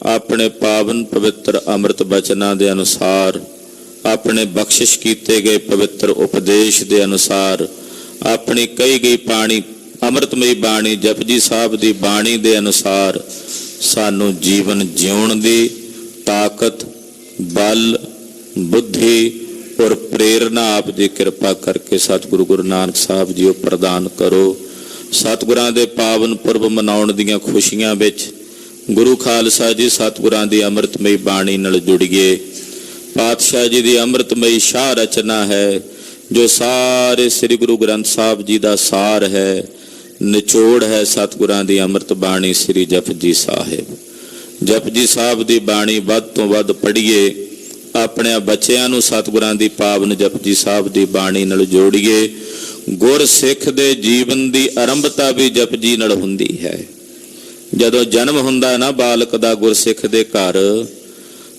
ਆਪਣੇ ਪਾਵਨ ਪਵਿੱਤਰ ਅੰਮ੍ਰਿਤ ਬਚਨਾਂ ਦੇ ਅਨੁਸਾਰ, ਆਪਣੇ ਬਖਸ਼ਿਸ਼ ਕੀਤੇ ਗਏ ਪਵਿੱਤਰ ਉਪਦੇਸ਼ ਦੇ ਅਨੁਸਾਰ, ਆਪਣੀ ਕਹੀ ਗਈ ਬਾਣੀ ਅੰਮ੍ਰਿਤਮਈ ਬਾਣੀ ਜਪਜੀ ਸਾਹਿਬ ਦੀ ਬਾਣੀ ਦੇ ਅਨੁਸਾਰ ਸਾਨੂੰ ਜੀਵਨ ਜਿਉਣ ਦੀ ਤਾਕਤ, ਬਲ, ਬੁੱਧੀ और प्रेरणा आप जी कृपा करके सतगुरु गुरु नानक साहब जी प्रदान करो। सतगुरां दे पावन पुरब मनाउण दीआं खुशियां विच ਗੁਰੂ ਖਾਲਸਾ ਜੀ ਸਤਿਗੁਰਾਂ ਦੀ ਅੰਮ੍ਰਿਤਮਈ ਬਾਣੀ ਨਾਲ ਜੁੜੀਏ। ਪਾਤਸ਼ਾਹ ਜੀ ਦੀ ਅੰਮ੍ਰਿਤਮਈ ਸ਼ਾਹ ਰਚਨਾ ਹੈ, ਜੋ ਸਾਰੇ ਸ੍ਰੀ ਗੁਰੂ ਗ੍ਰੰਥ ਸਾਹਿਬ ਜੀ ਦਾ ਸਾਰ ਹੈ, ਨਿਚੋੜ ਹੈ ਸਤਿਗੁਰਾਂ ਦੀ ਅੰਮ੍ਰਿਤ ਬਾਣੀ ਸ੍ਰੀ ਜਪਜੀ ਸਾਹਿਬ। ਜਪਜੀ ਸਾਹਿਬ ਦੀ ਬਾਣੀ ਵੱਧ ਤੋਂ ਵੱਧ ਪੜ੍ਹੀਏ, ਆਪਣੇ ਬੱਚਿਆਂ ਨੂੰ ਸਤਿਗੁਰਾਂ ਦੀ ਪਾਵਨ ਜਪਜੀ ਸਾਹਿਬ ਦੀ ਬਾਣੀ ਨਾਲ ਜੋੜੀਏ। ਗੁਰ ਸਿੱਖ ਦੇ ਜੀਵਨ ਦੀ ਆਰੰਭਤਾ ਵੀ ਜਪਜੀ ਨਾਲ ਹੁੰਦੀ ਹੈ। ਜਦੋਂ ਜਨਮ ਹੁੰਦਾ ਨਾ ਬਾਲਕ ਦਾ ਗੁਰਸਿੱਖ ਦੇ ਘਰ,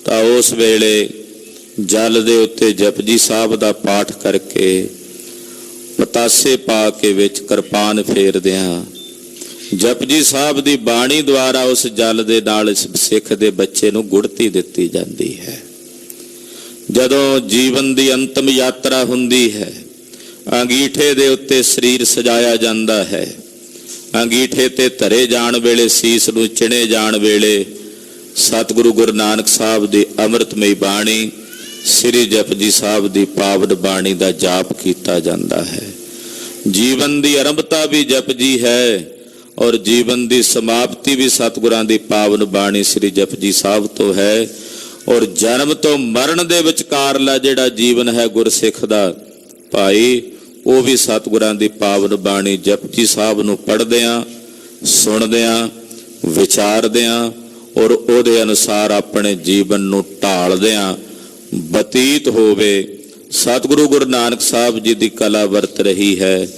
ਤਾਂ ਉਸ ਵੇਲੇ ਜਲ ਦੇ ਉੱਤੇ ਜਪਜੀ ਸਾਹਿਬ ਦਾ ਪਾਠ ਕਰਕੇ ਪਤਾਸੇ ਪਾ ਕੇ ਵਿੱਚ ਕਿਰਪਾਨ ਫੇਰਦਿਆਂ ਜਪਜੀ ਸਾਹਿਬ ਦੀ ਬਾਣੀ ਦੁਆਰਾ ਉਸ ਜਲ ਦੇ ਨਾਲ ਇਸ ਸਿੱਖ ਦੇ ਬੱਚੇ ਨੂੰ ਗੁੜਤੀ ਦਿੱਤੀ ਜਾਂਦੀ ਹੈ। ਜਦੋਂ ਜੀਵਨ ਦੀ ਅੰਤਮ ਯਾਤਰਾ ਹੁੰਦੀ ਹੈ, ਅੰਗੀਠੇ ਦੇ ਉੱਤੇ ਸਰੀਰ ਸਜਾਇਆ ਜਾਂਦਾ ਹੈ। ਅੰਗੀਠੇ ਤੇ ਧਰੇ ਜਾਣ ਵੇਲੇ, ਸੀਸ ਨੂੰ ਚਿਣੇ ਜਾਣ ਵੇਲੇ ਸਤਿਗੁਰੂ ਗੁਰੂ ਨਾਨਕ ਸਾਹਿਬ ਦੀ ਅੰਮ੍ਰਿਤਮਈ ਬਾਣੀ ਸ੍ਰੀ ਜਪਜੀ ਸਾਹਿਬ ਦੀ ਪਾਵਨ ਬਾਣੀ ਦਾ ਜਾਪ ਕੀਤਾ ਜਾਂਦਾ ਹੈ। ਜੀਵਨ ਦੀ ਆਰੰਭਤਾ ਵੀ ਜਪਜੀ ਹੈ ਔਰ ਜੀਵਨ ਦੀ ਸਮਾਪਤੀ ਵੀ ਸਤਿਗੁਰਾਂ ਦੀ ਪਾਵਨ ਬਾਣੀ ਸ੍ਰੀ ਜਪਜੀ ਸਾਹਿਬ ਤੋਂ ਹੈ। ਔਰ ਜਨਮ ਤੋਂ ਮਰਨ ਦੇ ਵਿਚਕਾਰਲਾ ਜਿਹੜਾ ਜੀਵਨ ਹੈ ਗੁਰਸਿੱਖ ਦਾ ਭਾਈ, ਉਹ ਵੀ ਸਤਿਗੁਰਾਂ ਦੀ ਪਾਵਨ ਬਾਣੀ ਜਪਜੀ ਸਾਹਿਬ ਨੂੰ ਪੜ੍ਹਦਿਆਂ, ਸੁਣਦਿਆਂ, ਵਿਚਾਰਦਿਆਂ ਔਰ ਉਹਦੇ ਅਨੁਸਾਰ ਆਪਣੇ ਜੀਵਨ ਨੂੰ ਢਾਲਦਿਆਂ ਬਤੀਤ ਹੋਵੇ। ਸਤਿਗੁਰੂ ਗੁਰੂ ਨਾਨਕ ਸਾਹਿਬ ਜੀ ਦੀ ਕਲਾ ਵਰਤ ਰਹੀ ਹੈ।